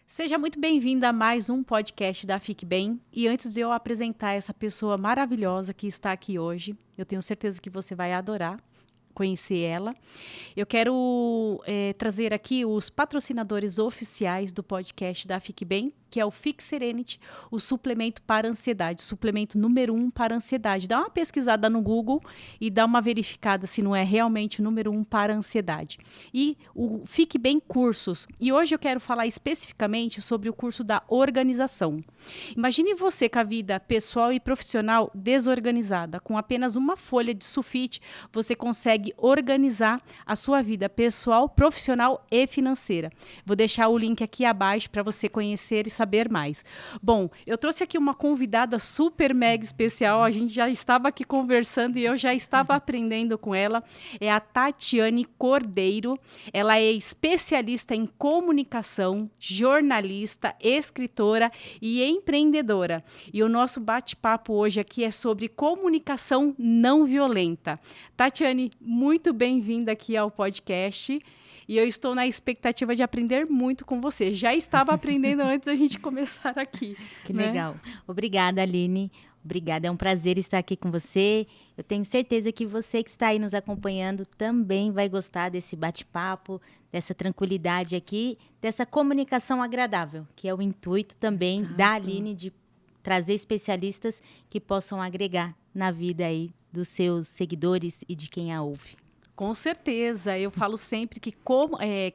Seja muito bem-vinda a mais um podcast da Fique Bem. E antes de eu apresentar essa pessoa maravilhosa que está aqui hoje, eu tenho certeza que você vai adorar conhecer ela. Eu quero trazer aqui os patrocinadores oficiais do podcast da Fique Bem, que é o Fique Serenity, o suplemento para ansiedade, suplemento número 1 para ansiedade. Dá uma pesquisada no Google e dá uma verificada se não é realmente o número 1 para ansiedade. E o Fique Bem Cursos. E hoje eu quero falar especificamente sobre o curso da organização. Imagine você com a vida pessoal e profissional desorganizada. Com apenas uma folha de sulfite, você consegue organizar a sua vida pessoal, profissional e financeira. Vou deixar o link aqui abaixo para você conhecer e saber mais. Bom, eu trouxe aqui uma convidada super mega especial. A gente já estava aqui conversando e eu já estava aprendendo com ela. É a Tatiane Cordeiro. Ela é especialista em comunicação, jornalista, escritora e empreendedora. E o nosso bate-papo hoje aqui é sobre comunicação não violenta. Tatiane, muito bem-vinda aqui ao podcast. E eu estou na expectativa de aprender muito com você. Já estava aprendendo antes da gente começar aqui. Que legal. Obrigada, Aline. Obrigada, é um prazer estar aqui com você. Eu tenho certeza que você que está aí nos acompanhando também vai gostar desse bate-papo, dessa tranquilidade aqui, dessa comunicação agradável, que é o intuito também da Aline de trazer especialistas que possam agregar na vida aí dos seus seguidores e de quem a ouve. Com certeza, eu falo sempre que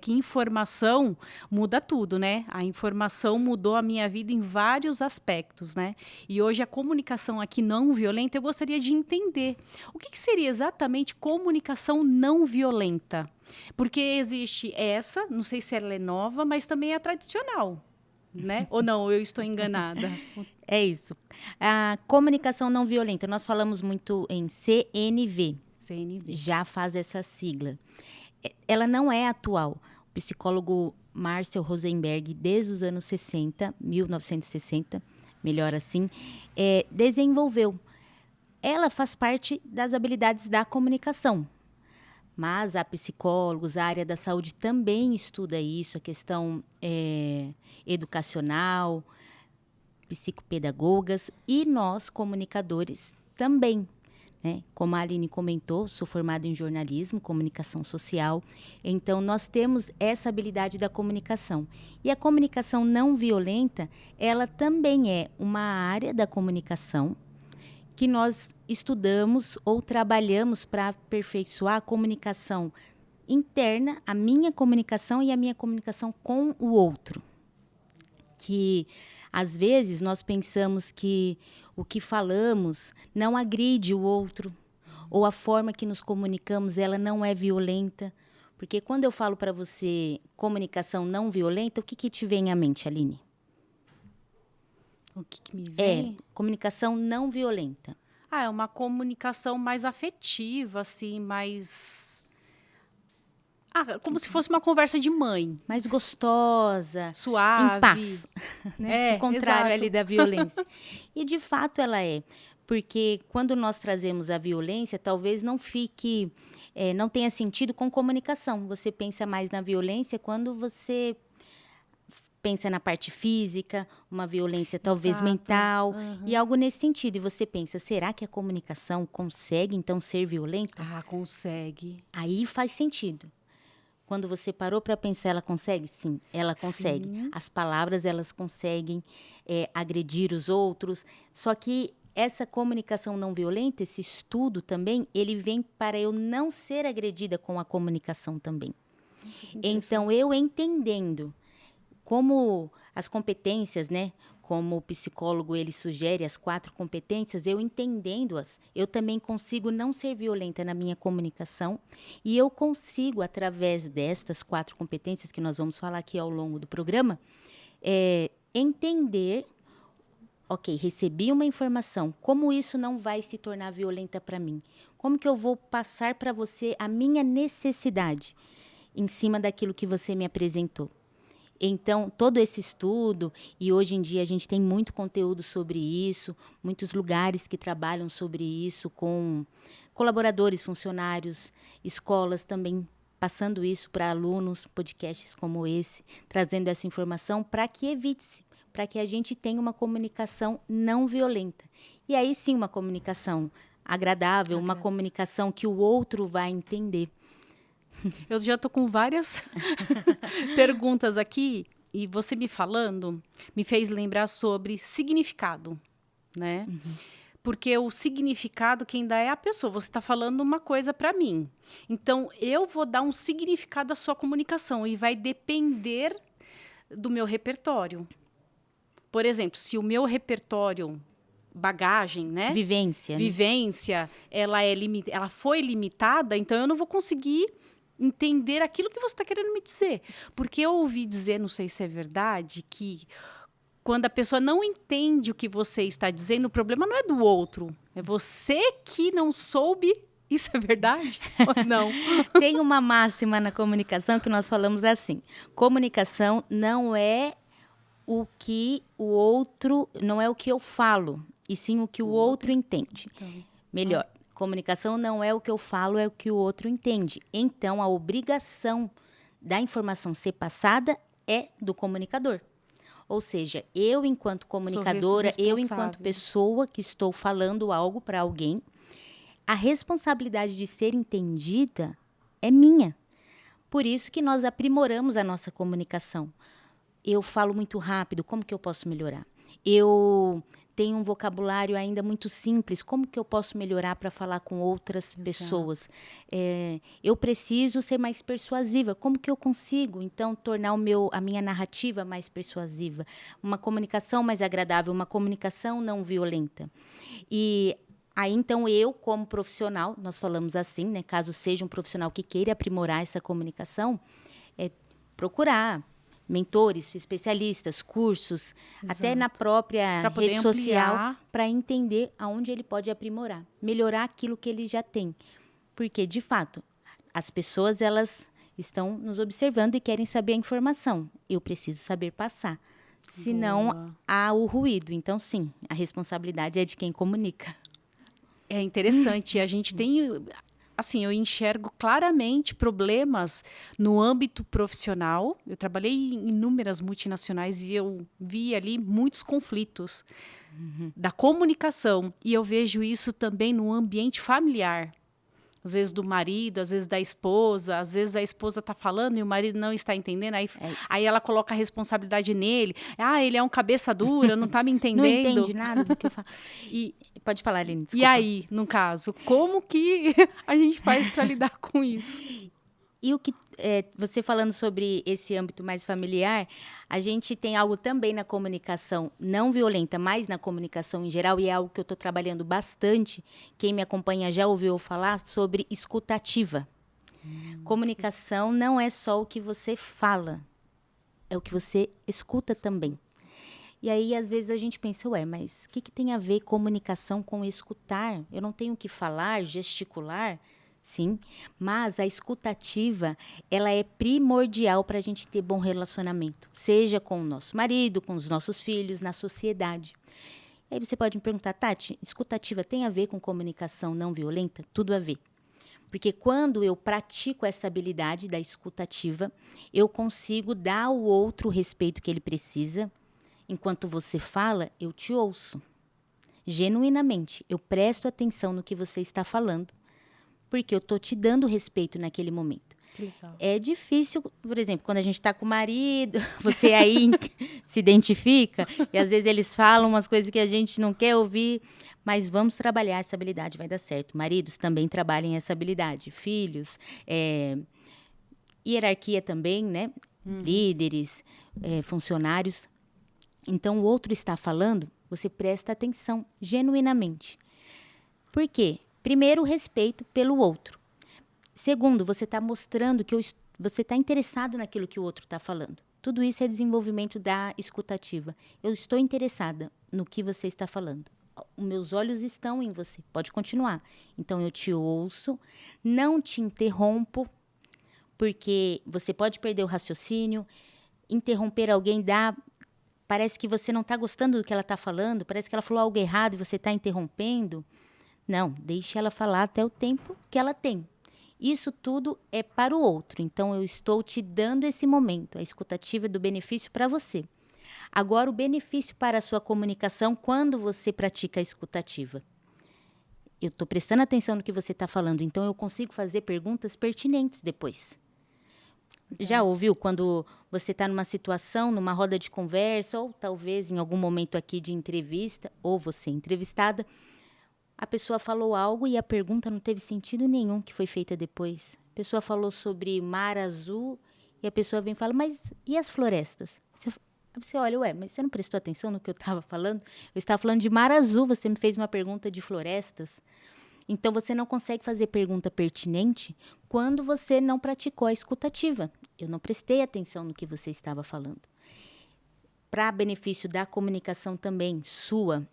que informação muda tudo, né? A informação mudou a minha vida em vários aspectos, né? E hoje a comunicação aqui não violenta, eu gostaria de entender o que seria exatamente comunicação não violenta. Porque existe essa, não sei se ela é nova, mas também é tradicional, né? Ou não, eu estou enganada? É isso. A comunicação não violenta, nós falamos muito em CNV. CNV. Já faz essa sigla. Ela não é atual. O psicólogo Marcel Rosenberg, desde os anos 60, 1960, melhor assim, desenvolveu. Ela faz parte das habilidades da comunicação. Mas há psicólogos, a área da saúde também estuda isso, a questão educacional, psicopedagogas e nós, comunicadores, também. Né? Como a Aline comentou, sou formada em jornalismo, comunicação social, então nós temos essa habilidade da comunicação. E a comunicação não violenta, ela também é uma área da comunicação que nós estudamos ou trabalhamos para aperfeiçoar a comunicação interna, a minha comunicação e a minha comunicação com o outro. Que às vezes nós pensamos que o que falamos não agride o outro, ou a forma que nos comunicamos, ela não é violenta. Porque quando eu falo para você comunicação não violenta, o que te vem à mente, Aline? O que me vem? Comunicação não violenta. É uma comunicação mais afetiva, assim, mais... como se fosse uma conversa de mãe. Mais gostosa. Suave. Em paz. Né? O contrário exato. ali da violência. E, de fato, ela é. Porque quando nós trazemos a violência, talvez não fique... não tenha sentido com comunicação. Você pensa mais na violência quando você pensa na parte física, uma violência talvez Exato. Mental, e algo nesse sentido. E você pensa, será que a comunicação consegue, então, ser violenta? Consegue. Aí faz sentido. Quando você parou para pensar, ela consegue? Sim, ela consegue. Sim. As palavras, elas conseguem agredir os outros. Só que essa comunicação não violenta, esse estudo também, ele vem para eu não ser agredida com a comunicação também. Então, eu entendendo como as competências, né? Como o psicólogo ele sugere as 4 competências, eu entendendo-as, eu também consigo não ser violenta na minha comunicação e eu consigo, através destas 4 competências que nós vamos falar aqui ao longo do programa, entender, ok, recebi uma informação, como isso não vai se tornar violenta para mim? Como que eu vou passar para você a minha necessidade em cima daquilo que você me apresentou? Então, todo esse estudo, e hoje em dia a gente tem muito conteúdo sobre isso, muitos lugares que trabalham sobre isso, com colaboradores, funcionários, escolas também passando isso para alunos, podcasts como esse, trazendo essa informação para que evite-se, para que a gente tenha uma comunicação não violenta. E aí sim, uma comunicação agradável, uma comunicação que o outro vai entender. Eu já estou com várias perguntas aqui, e você me falando me fez lembrar sobre significado, né? Porque o significado quem dá é a pessoa. Você está falando uma coisa para mim. Então, eu vou dar um significado à sua comunicação e vai depender do meu repertório. Por exemplo, se o meu repertório, bagagem, né? Vivência, ela foi limitada, então eu não vou conseguir entender aquilo que você está querendo me dizer. Porque eu ouvi dizer, não sei se é verdade, que quando a pessoa não entende o que você está dizendo, o problema não é do outro. É você que não soube. Isso é verdade ou não? Tem uma máxima na comunicação que nós falamos assim. Comunicação não é o que o outro... Não é o que eu falo, e sim o que o outro entende. Melhor, comunicação não é o que eu falo, é o que o outro entende. Então, a obrigação da informação ser passada é do comunicador. Ou seja, eu, enquanto comunicadora, eu, enquanto pessoa que estou falando algo para alguém, a responsabilidade de ser entendida é minha. Por isso que nós aprimoramos a nossa comunicação. Eu falo muito rápido, como que eu posso melhorar? Eu tenho um vocabulário ainda muito simples, como que eu posso melhorar para falar com outras pessoas? Eu preciso ser mais persuasiva, como que eu consigo, então, tornar a minha narrativa mais persuasiva? Uma comunicação mais agradável, uma comunicação não violenta. E aí, então, eu, como profissional, nós falamos assim, né? Caso seja um profissional que queira aprimorar essa comunicação, procurar mentores, especialistas, cursos, até na própria rede social, para entender aonde ele pode aprimorar, melhorar aquilo que ele já tem. Porque, de fato, as pessoas, elas estão nos observando e querem saber a informação. Eu preciso saber passar. Senão, há o ruído. Então, sim, a responsabilidade é de quem comunica. É interessante. A gente tem... Assim, eu enxergo claramente problemas no âmbito profissional. Eu trabalhei em inúmeras multinacionais e eu vi ali muitos conflitos da comunicação. E eu vejo isso também no ambiente familiar. Às vezes do marido, às vezes da esposa. Às vezes a esposa está falando e o marido não está entendendo. Aí ela coloca a responsabilidade nele. Ele é um cabeça dura, não está me entendendo. Não entende nada do que eu falo. Pode falar, Aline, desculpa. E aí, no caso, como que a gente faz para lidar com isso? E o que você falando sobre esse âmbito mais familiar, a gente tem algo também na comunicação não violenta, mas na comunicação em geral, e é algo que eu estou trabalhando bastante. Quem me acompanha já ouviu falar sobre escutativa. Comunicação não é só o que você fala, é o que você escuta também. E aí, às vezes, a gente pensa, mas o que tem a ver comunicação com escutar? Eu não tenho que falar, gesticular? Sim, mas a escutativa, ela é primordial para a gente ter bom relacionamento. Seja com o nosso marido, com os nossos filhos, na sociedade. E aí você pode me perguntar, Tati, escutativa tem a ver com comunicação não violenta? Tudo a ver. Porque quando eu pratico essa habilidade da escutativa, eu consigo dar ao outro o respeito que ele precisa. Enquanto você fala, eu te ouço. Genuinamente, eu presto atenção no que você está falando, porque eu estou te dando respeito naquele momento. Que legal. É difícil, por exemplo, quando a gente está com o marido, você aí se identifica, e às vezes eles falam umas coisas que a gente não quer ouvir, mas vamos trabalhar essa habilidade, vai dar certo. Maridos também trabalhem essa habilidade. Filhos, hierarquia também, né? Líderes, funcionários. Então, o outro está falando, você presta atenção genuinamente. Por quê? Primeiro, respeito pelo outro. Segundo, você está mostrando que você está interessado naquilo que o outro está falando. Tudo isso é desenvolvimento da escutativa. Eu estou interessada no que você está falando. Os meus olhos estão em você. Pode continuar. Então, eu te ouço, não te interrompo, porque você pode perder o raciocínio. Interromper alguém parece que você não está gostando do que ela está falando, parece que ela falou algo errado e você está interrompendo. Não, deixe ela falar até o tempo que ela tem. Isso tudo é para o outro. Então, eu estou te dando esse momento. A escutativa é do benefício para você. Agora, o benefício para a sua comunicação quando você pratica a escutativa. Eu estou prestando atenção no que você está falando, então eu consigo fazer perguntas pertinentes depois. Já ouviu quando você está numa situação, numa roda de conversa, ou talvez em algum momento aqui de entrevista, ou você entrevistada, a pessoa falou algo e a pergunta não teve sentido nenhum que foi feita depois. A pessoa falou sobre mar azul e a pessoa vem e fala, mas e as florestas? Você olha, mas você não prestou atenção no que eu estava falando? Eu estava falando de mar azul, você me fez uma pergunta de florestas. Então, você não consegue fazer pergunta pertinente quando você não praticou a escutativa. Eu não prestei atenção no que você estava falando. Para benefício da comunicação também sua,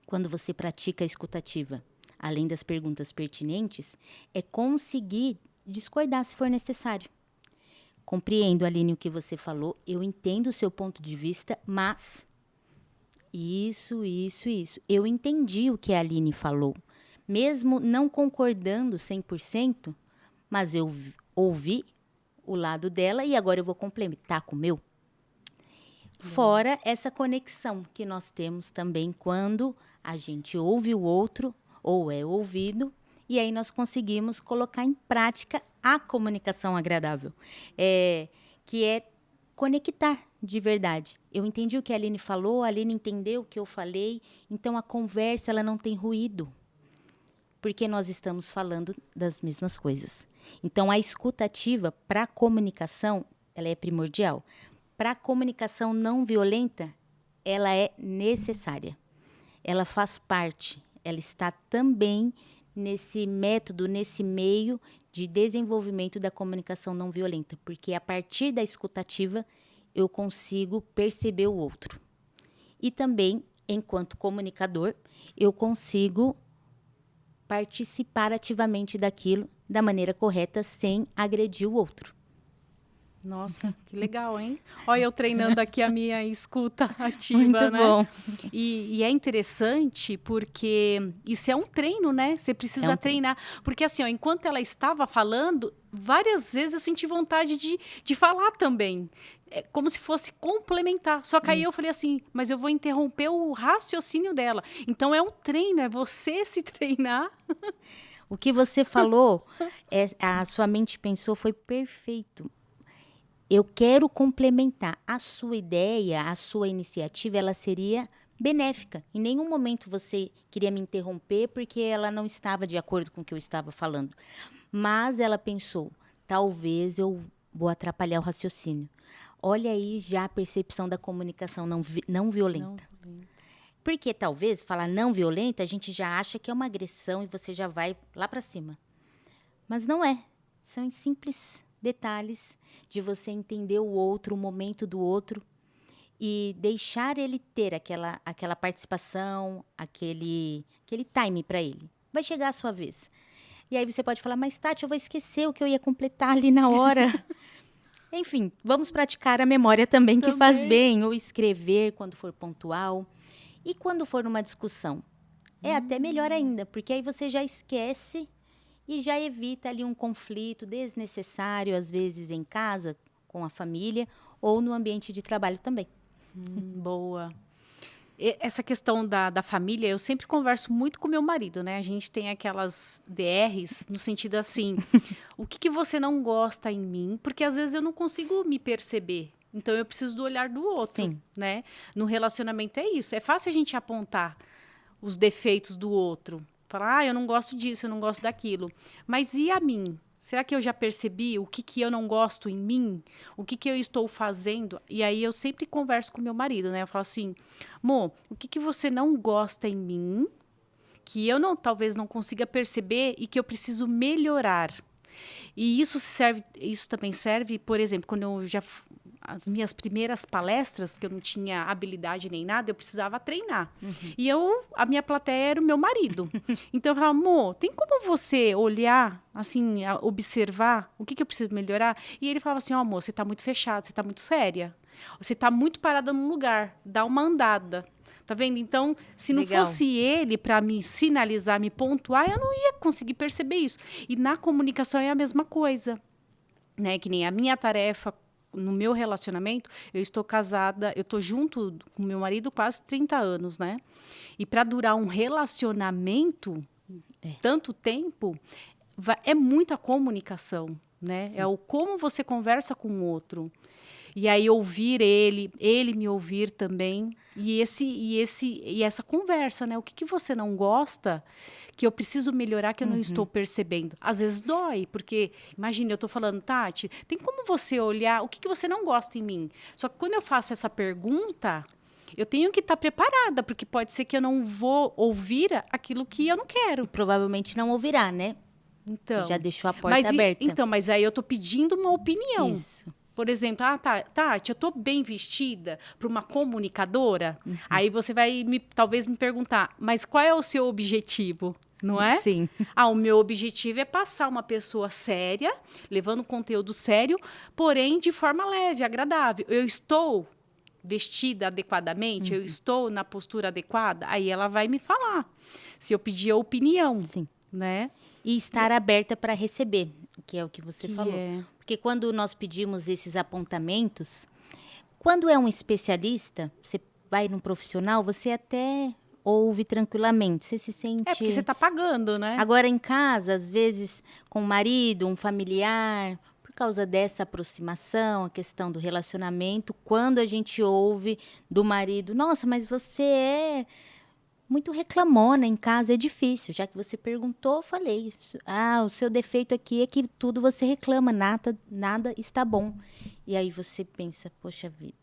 quando você pratica a escutativa, além das perguntas pertinentes, é conseguir discordar se for necessário. Compreendo, Aline, o que você falou, eu entendo o seu ponto de vista, mas isso. Eu entendi o que a Aline falou. Mesmo não concordando 100%, mas eu ouvi o lado dela e agora eu vou complementar com o meu. Fora essa conexão que nós temos também quando a gente ouve o outro ou é ouvido, e aí nós conseguimos colocar em prática a comunicação agradável, que é conectar de verdade. Eu entendi o que a Aline falou, a Aline entendeu o que eu falei, então a conversa ela não tem ruído, porque nós estamos falando das mesmas coisas. Então, a escutativa para a comunicação, ela é primordial. Para a comunicação não violenta, ela é necessária. Ela faz parte, ela está também nesse método, nesse meio de desenvolvimento da comunicação não violenta, porque a partir da escutativa eu consigo perceber o outro. E também, enquanto comunicador, eu consigo participar ativamente daquilo da maneira correta, sem agredir o outro. Nossa, que legal, hein? Olha, eu treinando aqui a minha escuta ativa, Muito né? bom. E é interessante porque isso é um treino, né? Você precisa treinar. Porque assim, ó, enquanto ela estava falando, várias vezes eu senti vontade de falar também. É como se fosse complementar. Só que aí eu falei assim, mas eu vou interromper o raciocínio dela. Então é um treino, é você se treinar. O que você falou, a sua mente pensou, foi perfeito. Eu quero complementar. A sua ideia, a sua iniciativa, ela seria benéfica. Em nenhum momento você queria me interromper porque ela não estava de acordo com o que eu estava falando. Mas ela pensou, talvez eu vou atrapalhar o raciocínio. Olha aí já a percepção da comunicação não violenta. Porque talvez falar não violenta, a gente já acha que é uma agressão e você já vai lá para cima. Mas não é. São simples detalhes de você entender o outro, o momento do outro e deixar ele ter aquela participação, aquele time para ele. Vai chegar a sua vez. E aí você pode falar, mas Tati, eu vou esquecer o que eu ia completar ali na hora. Enfim, vamos praticar a memória também, que faz bem, ou escrever quando for pontual. E quando for numa discussão? É até melhor ainda, porque aí você já esquece e já evita ali um conflito desnecessário, às vezes em casa, com a família, ou no ambiente de trabalho também. Boa. Essa questão da família, eu sempre converso muito com meu marido, né? A gente tem aquelas DRs, no sentido assim, o que você não gosta em mim? Porque às vezes eu não consigo me perceber. Então, eu preciso do olhar do outro, Sim. né? No relacionamento é isso. É fácil a gente apontar os defeitos do outro. Falar, eu não gosto disso, eu não gosto daquilo. Mas e a mim? Será que eu já percebi o que eu não gosto em mim? O que eu estou fazendo? E aí, eu sempre converso com meu marido, né? Eu falo assim, amor, o que você não gosta em mim, que eu talvez não consiga perceber e que eu preciso melhorar? E isso também serve, por exemplo, quando as minhas primeiras palestras, que eu não tinha habilidade nem nada, eu precisava treinar. E a minha plateia era o meu marido. Então, eu falava, amor, tem como você olhar, assim, observar o que eu preciso melhorar? E ele falava assim, amor, você está muito fechado, você está muito séria. Você está muito parada num lugar, dá uma andada. Tá vendo? Então, se não Legal. fosse ele para me sinalizar, me pontuar, eu não ia conseguir perceber isso. E na comunicação é a mesma coisa, né? Que nem a minha tarefa no meu relacionamento, eu estou casada, eu estou junto com meu marido quase 30 anos, né? E para durar um relacionamento tanto tempo, é muita comunicação, né? Sim. É o como você conversa com o outro. E aí ouvir ele me ouvir também. E essa conversa, né? O que você não gosta, que eu preciso melhorar, que eu não estou percebendo. Às vezes dói, porque, imagina, eu estou falando, Tati, tem como você olhar o que você não gosta em mim? Só que quando eu faço essa pergunta, eu tenho que estar preparada, porque pode ser que eu não vou ouvir aquilo que eu não quero. Provavelmente não ouvirá, né? Então, Já deixou a porta aberta. Então, mas aí eu estou pedindo uma opinião. Isso. Por exemplo, Tati, eu estou bem vestida para uma comunicadora? Aí você vai talvez me perguntar, mas qual é o seu objetivo? Não é? Sim. O meu objetivo é passar uma pessoa séria, levando conteúdo sério, porém de forma leve, agradável. Eu estou vestida adequadamente? Eu estou na postura adequada? Aí ela vai me falar, se eu pedir a opinião. Sim. Né? E estar aberta para receber, que é o que você Que falou. é. Porque quando nós pedimos esses apontamentos, quando é um especialista, você vai num profissional, você até ouve tranquilamente, você se sente... É porque você está pagando, né? Agora, em casa, às vezes, com o marido, um familiar, por causa dessa aproximação, a questão do relacionamento, quando a gente ouve do marido, nossa, mas você é muito reclamona em casa, é difícil. Já que você perguntou, eu falei, o seu defeito aqui é que tudo você reclama, nada está bom. E aí você pensa, poxa vida,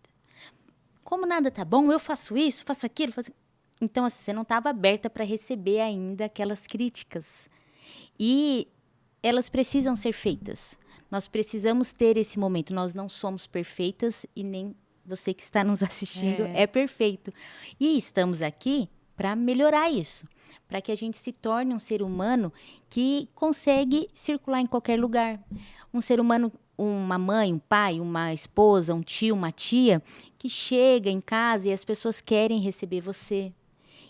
como nada tá bom, eu faço isso, faço aquilo, faço... Então, assim, você não estava aberta para receber ainda aquelas críticas. E elas precisam ser feitas. Nós precisamos ter esse momento. Nós não somos perfeitas e nem você que está nos assistindo é perfeito. E estamos aqui para melhorar isso. Para que a gente se torne um ser humano que consegue circular em qualquer lugar. Um ser humano, uma mãe, um pai, uma esposa, um tio, uma tia, que chega em casa e as pessoas querem receber você.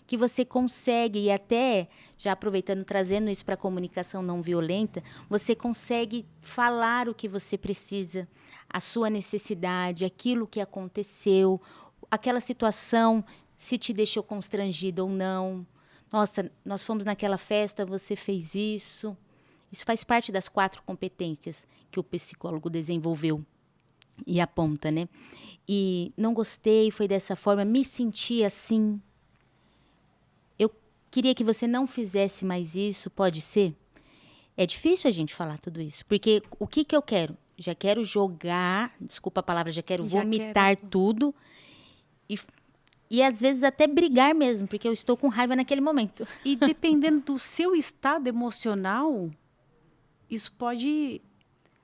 Que você consegue, e até, já aproveitando, trazendo isso para a comunicação não violenta, você consegue falar o que você precisa, a sua necessidade, aquilo que aconteceu, aquela situação, se te deixou constrangido ou não. Nossa, nós fomos naquela festa, você fez isso. Isso faz parte das 4 competências que o psicólogo desenvolveu e aponta, né? E não gostei, foi dessa forma, me senti assim. Queria que você não fizesse mais isso, pode ser? É difícil a gente falar tudo isso, porque o que eu quero? Já quero jogar, desculpa a palavra, já quero vomitar tudo e às vezes até brigar mesmo, porque eu estou com raiva naquele momento. E dependendo do seu estado emocional, isso pode,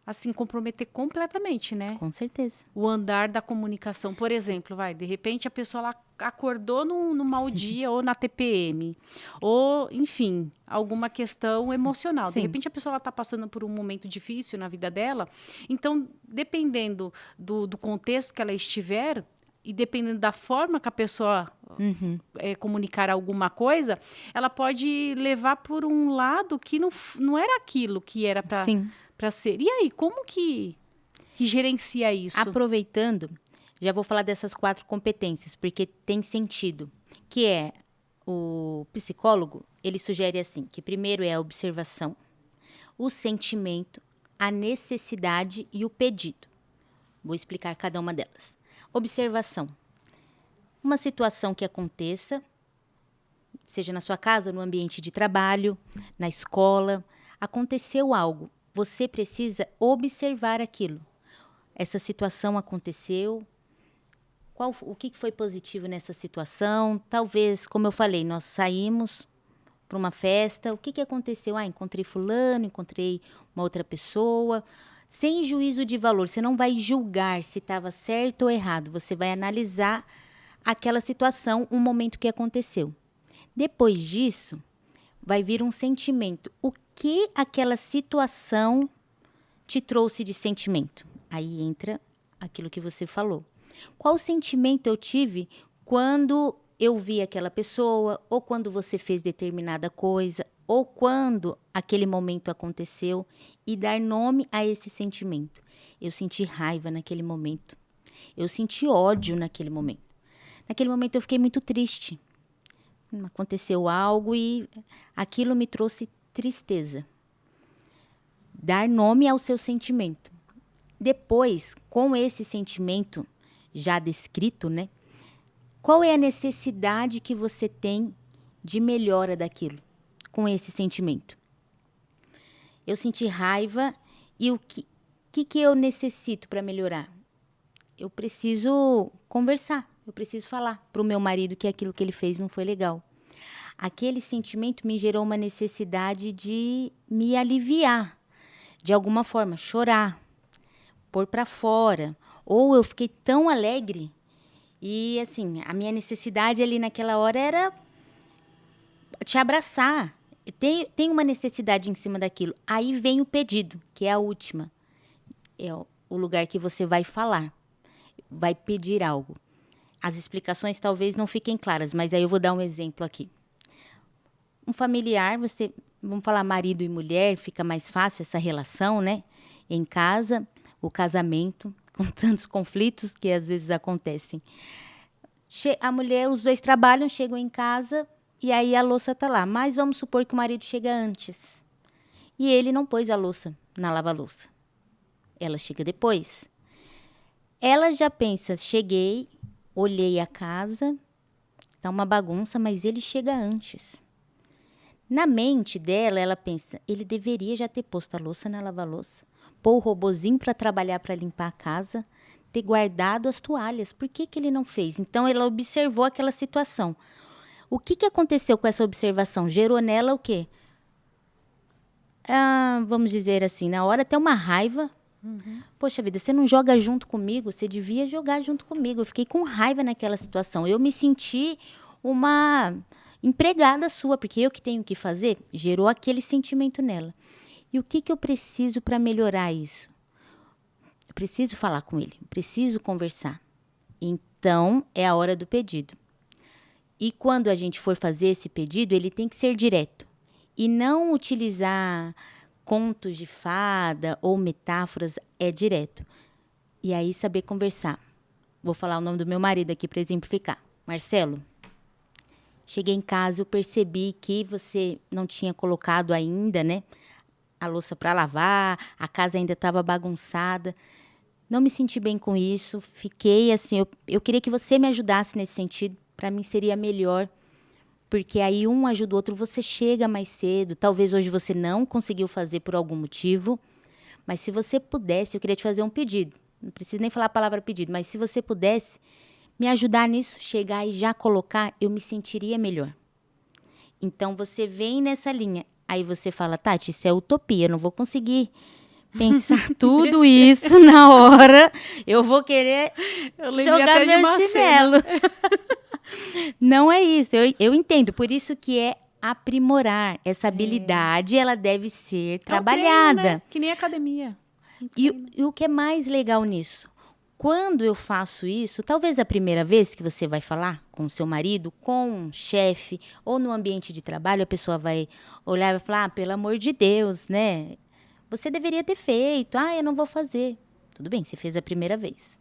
assim, comprometer completamente, né? Com certeza. O andar da comunicação. Por exemplo, de repente a pessoa lá acordou no mau dia ou na TPM, ou, enfim, alguma questão emocional. Sim. De repente a pessoa está passando por um momento difícil na vida dela. Então, dependendo do contexto que ela estiver e dependendo da forma que a pessoa comunicar alguma coisa, ela pode levar por um lado que não era aquilo que era para ser. E aí, como que gerencia isso? Aproveitando, já vou falar dessas 4 competências, porque tem sentido. Que é, o psicólogo, ele sugere assim, que primeiro é a observação, o sentimento, a necessidade e o pedido. Vou explicar cada uma delas. Observação. Uma situação que aconteça, seja na sua casa, no ambiente de trabalho, na escola, aconteceu algo. Você precisa observar aquilo. Essa situação aconteceu. O que foi positivo nessa situação? Talvez, como eu falei, nós saímos para uma festa. O que aconteceu? Encontrei fulano, encontrei uma outra pessoa. Sem juízo de valor. Você não vai julgar se estava certo ou errado. Você vai analisar aquela situação, um momento que aconteceu. Depois disso, vai vir um sentimento. O que aquela situação te trouxe de sentimento? Aí entra aquilo que você falou. Qual sentimento eu tive quando eu vi aquela pessoa, ou quando você fez determinada coisa, ou quando aquele momento aconteceu, e dar nome a esse sentimento. Eu senti raiva naquele momento. Eu senti ódio naquele momento. Naquele momento eu fiquei muito triste. Aconteceu algo e aquilo me trouxe tristeza. Dar nome ao seu sentimento. Depois, com esse sentimento já descrito, né? Qual é a necessidade que você tem de melhora daquilo, com esse sentimento? Eu senti raiva e o que eu necessito para melhorar? Eu preciso conversar, eu preciso falar para o meu marido que aquilo que ele fez não foi legal. Aquele sentimento me gerou uma necessidade de me aliviar, de alguma forma, chorar, pôr para fora. Ou eu fiquei tão alegre e, assim, a minha necessidade ali naquela hora era te abraçar. Tem uma necessidade em cima daquilo. Aí vem o pedido, que é a última. É o lugar que você vai falar, vai pedir algo. As explicações talvez não fiquem claras, mas aí eu vou dar um exemplo aqui. Um familiar, vamos falar marido e mulher, fica mais fácil essa relação, né? Em casa, o casamento, com tantos conflitos que às vezes acontecem. A mulher, os dois trabalham, chegam em casa e aí a louça tá lá. Mas vamos supor que o marido chega antes. E ele não pôs a louça na lava-louça. Ela chega depois. Ela já pensa, cheguei, olhei a casa, tá uma bagunça, mas ele chega antes. Na mente dela, ela pensa, ele deveria já ter posto a louça na lava-louça, pôr o robozinho para trabalhar, para limpar a casa, ter guardado as toalhas. Por que ele não fez? Então, ela observou aquela situação. O que aconteceu com essa observação? Gerou nela o quê? Vamos dizer assim, na hora até uma raiva. Poxa vida, você não joga junto comigo? Você devia jogar junto comigo. Eu fiquei com raiva naquela situação. Eu me senti uma empregada sua, porque eu que tenho que fazer. Gerou aquele sentimento nela. E o que eu preciso para melhorar isso? Eu preciso falar com ele, preciso conversar. Então, é a hora do pedido. E quando a gente for fazer esse pedido, ele tem que ser direto. E não utilizar contos de fada ou metáforas, é direto. E aí, saber conversar. Vou falar o nome do meu marido aqui para exemplificar. Marcelo, cheguei em casa, eu percebi que você não tinha colocado ainda, né? A louça para lavar, a casa ainda estava bagunçada. Não me senti bem com isso. Fiquei assim, eu queria que você me ajudasse nesse sentido. Para mim seria melhor. Porque aí um ajuda o outro, você chega mais cedo. Talvez hoje você não conseguiu fazer por algum motivo. Mas se você pudesse, eu queria te fazer um pedido. Não preciso nem falar a palavra pedido. Mas se você pudesse me ajudar nisso, chegar e já colocar, eu me sentiria melhor. Então você vem nessa linha. Aí você fala, Tati, isso é utopia, eu não vou conseguir pensar tudo isso na hora. Eu vou querer jogar meu chinelo. Não é isso, eu entendo. Por isso que é aprimorar. Essa habilidade, ela deve ser trabalhada. Treino, né? Que nem academia. E o que é mais legal nisso? Quando eu faço isso, talvez a primeira vez que você vai falar com o seu marido, com um chefe, ou no ambiente de trabalho, a pessoa vai olhar e vai falar, pelo amor de Deus, né? Você deveria ter feito. Eu não vou fazer. Tudo bem, você fez a primeira vez.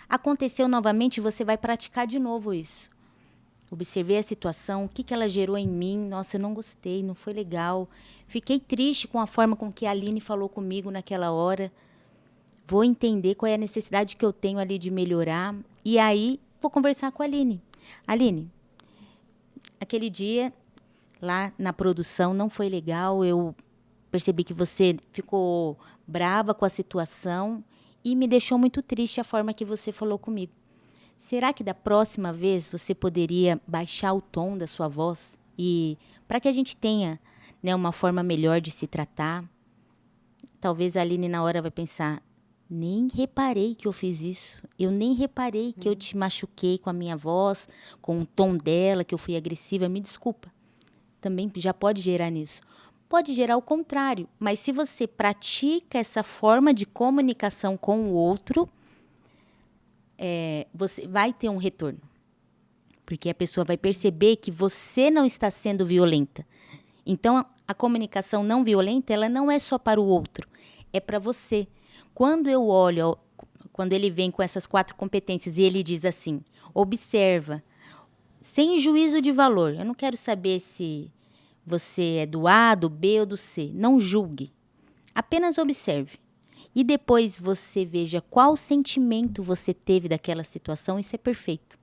Aconteceu novamente, você vai praticar de novo isso. Observei a situação, o que ela gerou em mim. Nossa, eu não gostei, não foi legal. Fiquei triste com a forma com que a Aline falou comigo naquela hora. Vou entender qual é a necessidade que eu tenho ali de melhorar. E aí, vou conversar com a Aline. Aline, aquele dia lá na produção não foi legal. Eu percebi que você ficou brava com a situação e me deixou muito triste a forma que você falou comigo. Será que da próxima vez você poderia baixar o tom da sua voz? E para que a gente tenha, né, uma forma melhor de se tratar. Talvez a Aline na hora vai pensar, nem reparei que eu fiz isso. Eu nem reparei que eu te machuquei com a minha voz, com o tom dela, que eu fui agressiva. Me desculpa. Também já pode gerar nisso. Pode gerar o contrário. Mas se você pratica essa forma de comunicação com o outro, você vai ter um retorno. Porque a pessoa vai perceber que você não está sendo violenta. Então, a comunicação não violenta, ela não é só para o outro, é para você. Quando eu olho, quando ele vem com essas 4 competências e ele diz assim, observa, sem juízo de valor. Eu não quero saber se você é do A, do B ou do C. Não julgue. Apenas observe. E depois você veja qual sentimento você teve daquela situação. Isso é perfeito.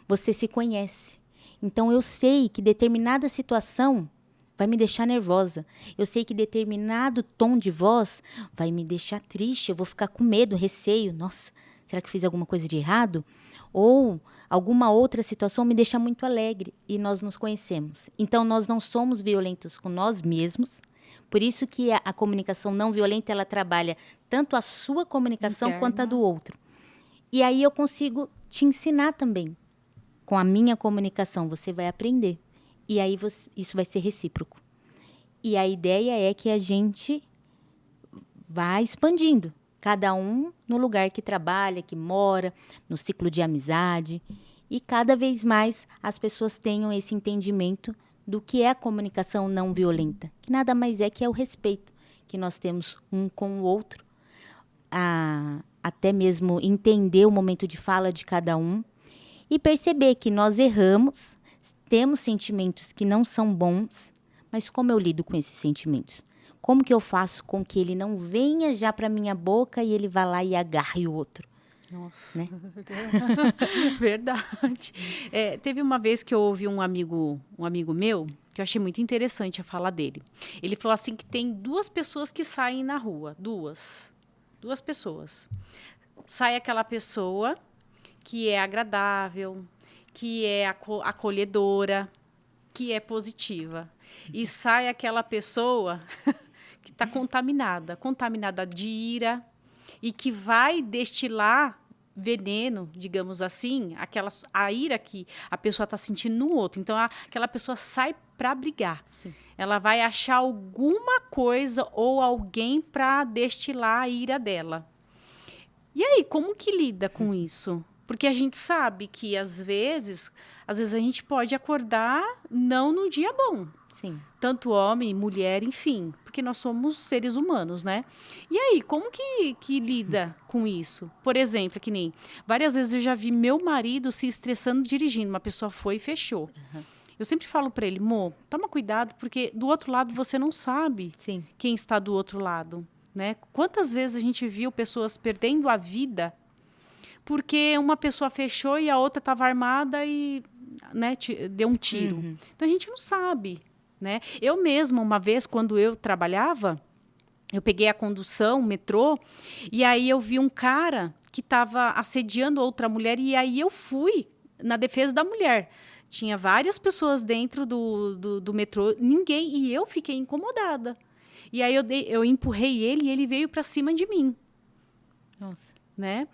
Você se conhece. Então, eu sei que determinada situação vai me deixar nervosa. Eu sei que determinado tom de voz vai me deixar triste. Eu vou ficar com medo, receio. Nossa, será que eu fiz alguma coisa de errado? Ou alguma outra situação me deixa muito alegre. E nós nos conhecemos. Então, nós não somos violentos com nós mesmos. Por isso que a comunicação não violenta, ela trabalha tanto a sua comunicação interna quanto a do outro. E aí eu consigo te ensinar também. Com a minha comunicação, você vai aprender. E aí isso vai ser recíproco. E a ideia é que a gente vá expandindo. Cada um no lugar que trabalha, que mora, no ciclo de amizade. E cada vez mais as pessoas tenham esse entendimento do que é a comunicação não violenta. Que nada mais é que é o respeito que nós temos um com o outro. Até mesmo entender o momento de fala de cada um. E perceber que nós erramos, temos sentimentos que não são bons, mas como eu lido com esses sentimentos? Como que eu faço com que ele não venha já para minha boca e ele vá lá e agarre o outro? Nossa, né? Verdade. Teve uma vez que eu ouvi um amigo meu, que eu achei muito interessante a fala dele. Ele falou assim que tem 2 pessoas que saem na rua, duas pessoas. Sai aquela pessoa que é agradável, que é acolhedora, que é positiva. E sai aquela pessoa que está contaminada de ira, e que vai destilar veneno, digamos assim, a ira que a pessoa está sentindo no outro. Então, aquela pessoa sai para brigar. Sim. Ela vai achar alguma coisa ou alguém para destilar a ira dela. E aí, como que lida com isso? Porque a gente sabe que, às vezes a gente pode acordar não num dia bom. Sim. Tanto homem, mulher, enfim. Porque nós somos seres humanos, né? E aí, como que lida com isso? Por exemplo, que nem várias vezes eu já vi meu marido se estressando dirigindo. Uma pessoa foi e fechou. Uhum. Eu sempre falo para ele, Mo, toma cuidado, porque do outro lado você não sabe Sim. quem está do outro lado, né? Quantas vezes a gente viu pessoas perdendo a vida porque uma pessoa fechou e a outra estava armada e, né, deu um tiro. Uhum. Então, a gente não sabe, né? Eu mesma, uma vez, quando eu trabalhava, eu peguei a condução, o metrô, e aí eu vi um cara que estava assediando outra mulher, e aí eu fui na defesa da mulher. Tinha várias pessoas dentro do metrô, ninguém, e eu fiquei incomodada. E aí eu empurrei ele e ele veio para cima de mim. Nossa. Né?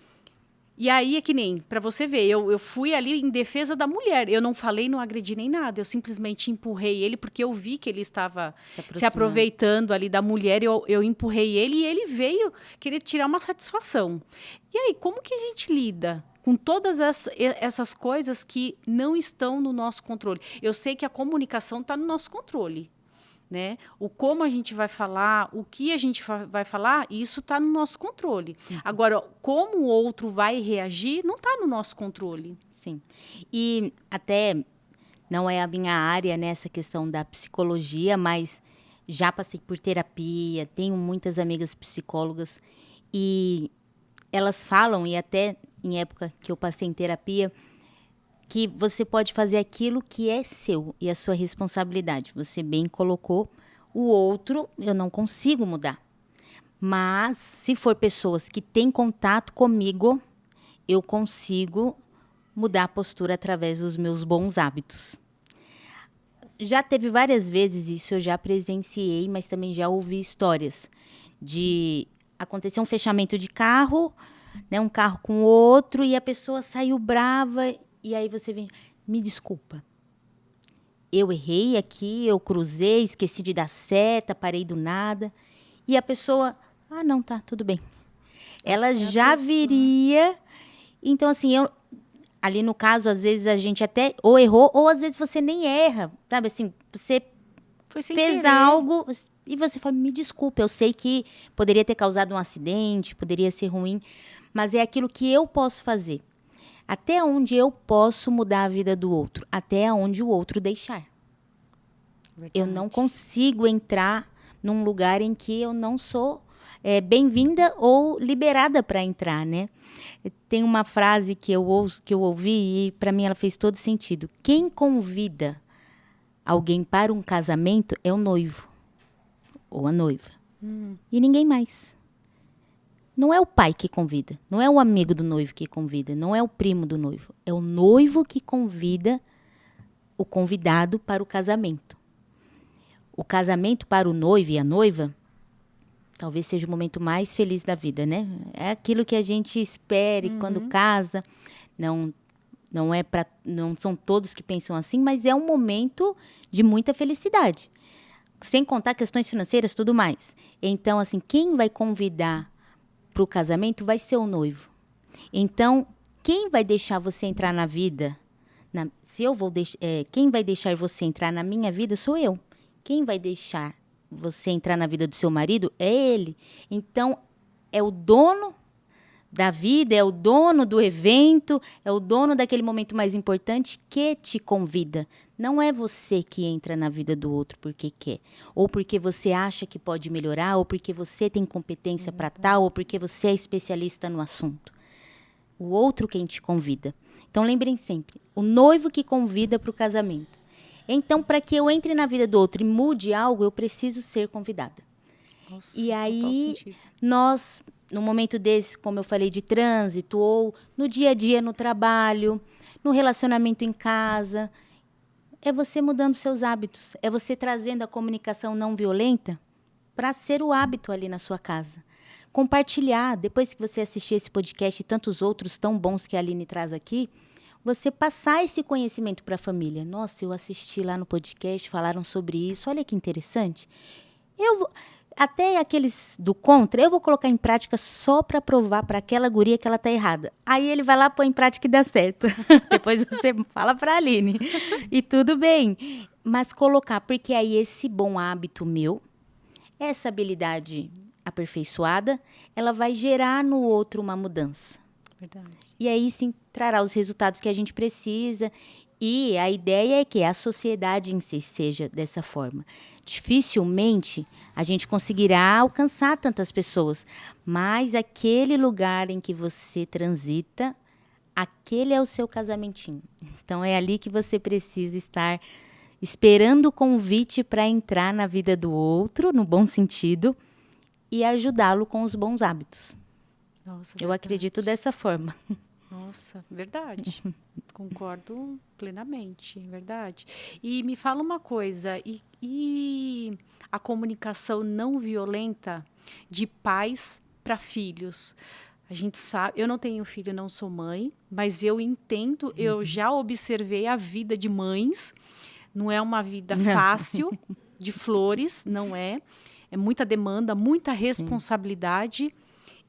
E aí é que nem, para você ver, eu fui ali em defesa da mulher. Eu não falei, não agredi nem nada. Eu simplesmente empurrei ele, porque eu vi que ele estava se aproveitando ali da mulher. Eu empurrei ele e ele veio querer tirar uma satisfação. E aí, como que a gente lida com todas essas coisas que não estão no nosso controle? Eu sei que a comunicação está no nosso controle. Né? O como a gente vai falar, o que a gente vai falar, isso está no nosso controle. Uhum. Agora, como o outro vai reagir, não está no nosso controle. Sim. E até não é a minha área nessa questão da psicologia, mas já passei por terapia, tenho muitas amigas psicólogas e elas falam, e até em época que eu passei em terapia, que você pode fazer aquilo que é seu e a sua responsabilidade. Você bem colocou, o outro eu não consigo mudar. Mas se for pessoas que têm contato comigo, eu consigo mudar a postura através dos meus bons hábitos. Já teve várias vezes isso, eu já presenciei, mas também já ouvi histórias de acontecer um fechamento de carro, né, um carro com outro, e a pessoa saiu brava. E aí você vem, me desculpa, eu errei aqui, eu cruzei, esqueci de dar seta, parei do nada. E a pessoa, não, tá, tudo bem. Ela já viria. Então, assim, ali no caso, às vezes a gente até ou errou, ou às vezes você nem erra, sabe? Assim, você Foi sem fez querer. algo e você fala, me desculpa, eu sei que poderia ter causado um acidente, poderia ser ruim, mas é aquilo que eu posso fazer. Até onde eu posso mudar a vida do outro, até onde o outro deixar. Verdade. Eu não consigo entrar num lugar em que eu não sou bem-vinda ou liberada para entrar, né? Tem uma frase que eu ouvi e para mim ela fez todo sentido. Quem convida alguém para um casamento é o noivo ou a noiva. E ninguém mais. Não é o pai que convida, não é o amigo do noivo que convida, não é o primo do noivo. É o noivo que convida o convidado para o casamento. O casamento para o noivo e a noiva talvez seja o momento mais feliz da vida, né? É aquilo que a gente espera e quando casa. Não são todos que pensam assim, mas é um momento de muita felicidade. Sem contar questões financeiras, tudo mais. Então, assim, quem vai convidar para o casamento vai ser o noivo. Então, quem vai deixar você entrar na vida? Quem vai deixar você entrar na minha vida sou eu. Quem vai deixar você entrar na vida do seu marido é ele. Então, é o dono da vida, é o dono do evento, é o dono daquele momento mais importante que te convida. Não é você que entra na vida do outro porque quer, ou porque você acha que pode melhorar, ou porque você tem competência para tal, ou porque você é especialista no assunto. O outro quem te convida. Então, lembrem sempre, o noivo que convida para o casamento. Então, para que eu entre na vida do outro e mude algo, eu preciso ser convidada. Nossa, E aí, total sentido. nós, no momento desse, como eu falei, de trânsito, ou no dia a dia, no trabalho, no relacionamento em casa, é você mudando seus hábitos, é você trazendo a comunicação não violenta para ser o hábito ali na sua casa. Compartilhar, depois que você assistir esse podcast e tantos outros tão bons que a Aline traz aqui, você passar esse conhecimento para a família. Nossa, eu assisti lá no podcast, falaram sobre isso, olha que interessante. Até aqueles do contra, eu vou colocar em prática só para provar para aquela guria que ela tá errada. Aí ele vai lá, põe em prática e dá certo. Depois você fala para a Aline. E tudo bem. Mas colocar, porque aí esse bom hábito meu, essa habilidade aperfeiçoada, ela vai gerar no outro uma mudança. Verdade. E aí sim trará os resultados que a gente precisa. E a ideia é que a sociedade em si seja dessa forma. Dificilmente a gente conseguirá alcançar tantas pessoas, mas aquele lugar em que você transita, aquele é o seu casamentinho. Então é ali que você precisa estar esperando o convite para entrar na vida do outro, no bom sentido, e ajudá-lo com os bons hábitos. Nossa, Eu verdade. acredito dessa forma. Nossa, verdade. Concordo plenamente, verdade. E me fala uma coisa, e a comunicação não violenta de pais para filhos? A gente sabe, eu não tenho filho, não sou mãe, mas eu entendo, eu já observei a vida de mães, não é uma vida fácil, de flores, não é. É muita demanda, muita responsabilidade.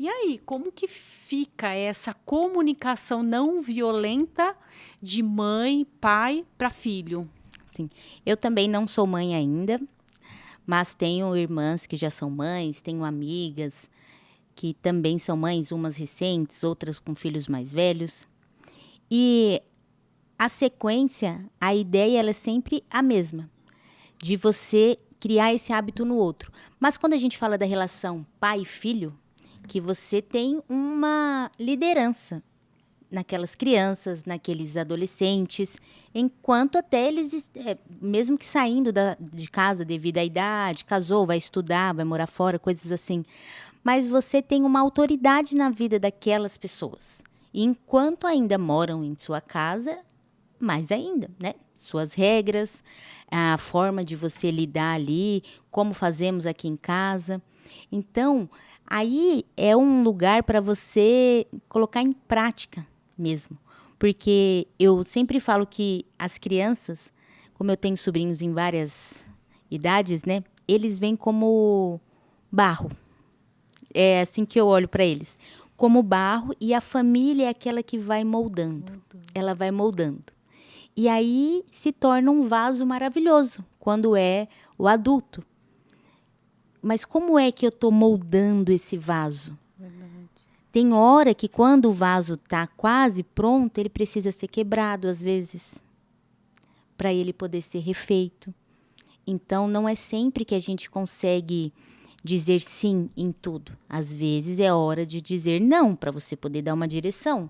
E aí, como que fica essa comunicação não violenta de mãe, pai para filho? Sim. Eu também não sou mãe ainda, mas tenho irmãs que já são mães, tenho amigas que também são mães, umas recentes, outras com filhos mais velhos. E a sequência, a ideia ela é sempre a mesma, de você criar esse hábito no outro. Mas quando a gente fala da relação pai e filho, que você tem uma liderança naquelas crianças, naqueles adolescentes, enquanto até eles, mesmo que saindo de casa devido à idade, casou, vai estudar, vai morar fora, coisas assim. Mas você tem uma autoridade na vida daquelas pessoas. E enquanto ainda moram em sua casa, mais ainda, né? Suas regras, a forma de você lidar ali, como fazemos aqui em casa. Então, aí é um lugar para você colocar em prática mesmo. Porque eu sempre falo que as crianças, como eu tenho sobrinhos em várias idades, né? Eles vêm como barro. É assim que eu olho para eles. como barro, e a família é aquela que vai moldando. Ela vai moldando. E aí se torna um vaso maravilhoso, quando é o adulto. Mas como é que eu estou moldando esse vaso? Verdade. Tem hora que quando o vaso está quase pronto, ele precisa ser quebrado, às vezes, para ele poder ser refeito. Então, não é sempre que a gente consegue dizer sim em tudo. Às vezes é hora de dizer não, para você poder dar uma direção,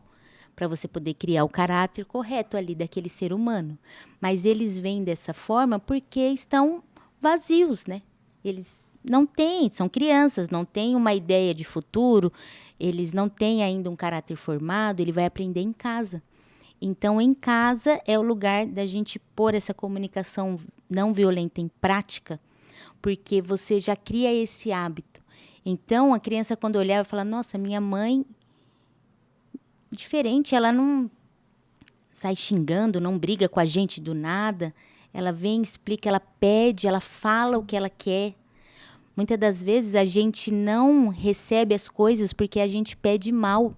para você poder criar o caráter correto ali daquele ser humano. Mas eles vêm dessa forma porque estão vazios, né? Eles não têm, são crianças, não têm uma ideia de futuro, eles não têm ainda um caráter formado, ele vai aprender em casa. Então, em casa é o lugar da gente pôr essa comunicação não violenta em prática, porque você já cria esse hábito. Então, a criança, quando olhar, vai falar, nossa, minha mãe, diferente, ela não sai xingando, não briga com a gente do nada, ela vem, explica, ela pede, ela fala o que ela quer. Muitas das vezes a gente não recebe as coisas porque a gente pede mal.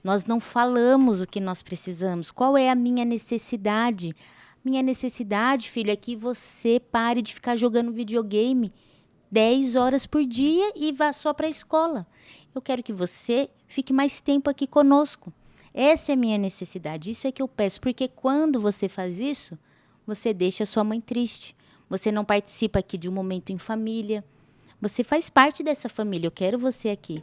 Nós não falamos o que nós precisamos. Qual é a minha necessidade? Minha necessidade, filho, é que você pare de ficar jogando videogame 10 horas por dia e vá só para a escola. Eu quero que você fique mais tempo aqui conosco. Essa é a minha necessidade. Isso é que eu peço. Porque quando você faz isso, você deixa a sua mãe triste. Você não participa aqui de um momento em família. Você faz parte dessa família. Eu quero você aqui.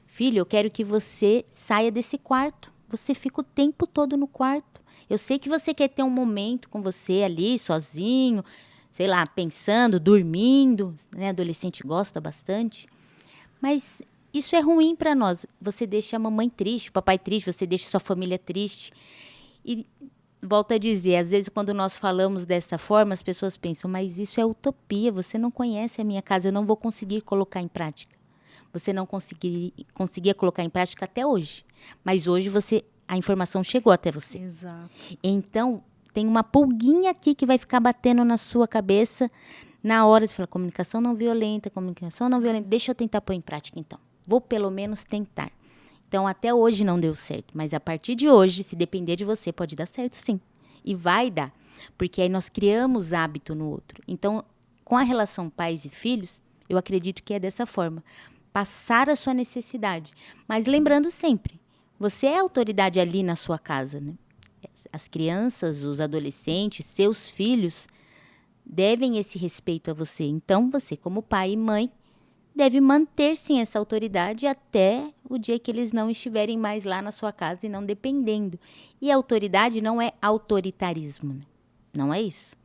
Filho, eu quero que você saia desse quarto. Você fica o tempo todo no quarto. Eu sei que você quer ter um momento com você ali, sozinho, sei lá, pensando, dormindo, né? Adolescente gosta bastante. Mas isso é ruim para nós. Você deixa a mamãe triste, o papai triste, você deixa sua família triste. E volto a dizer, às vezes quando nós falamos dessa forma, as pessoas pensam, mas isso é utopia, você não conhece a minha casa, eu não vou conseguir colocar em prática. Você não conseguia colocar em prática até hoje. Mas hoje a informação chegou até você. Exato. Então, tem uma pulguinha aqui que vai ficar batendo na sua cabeça na hora de falar comunicação não violenta. Deixa eu tentar pôr em prática, então. Vou pelo menos tentar. Então, até hoje não deu certo. Mas a partir de hoje, se depender de você, pode dar certo, sim. E vai dar. Porque aí nós criamos hábito no outro. Então, com a relação pais e filhos, eu acredito que é dessa forma. Passar a sua necessidade. Mas lembrando sempre, você é autoridade ali na sua casa, né? As crianças, os adolescentes, seus filhos devem esse respeito a você. Então, você como pai e mãe deve manter, sim, essa autoridade até o dia que eles não estiverem mais lá na sua casa e não dependendo. E a autoridade não é autoritarismo, né? Não é isso.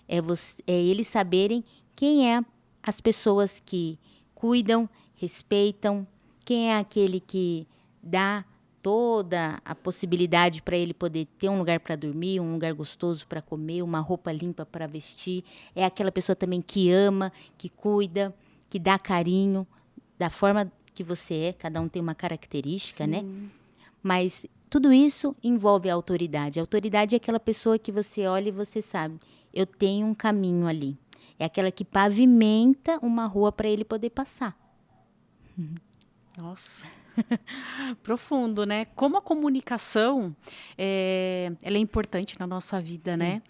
É eles saberem quem é as pessoas que cuidam, respeitam, quem é aquele que dá toda a possibilidade para ele poder ter um lugar para dormir, um lugar gostoso para comer, uma roupa limpa para vestir. É aquela pessoa também que ama, que cuida, que dá carinho, da forma que você é. Cada um tem uma característica, Sim. né? Mas tudo isso envolve a autoridade. A autoridade é aquela pessoa que você olha e você sabe, eu tenho um caminho ali. É aquela que pavimenta uma rua para ele poder passar. Nossa, profundo, né? Como a comunicação, ela é importante na nossa vida, Sim. né?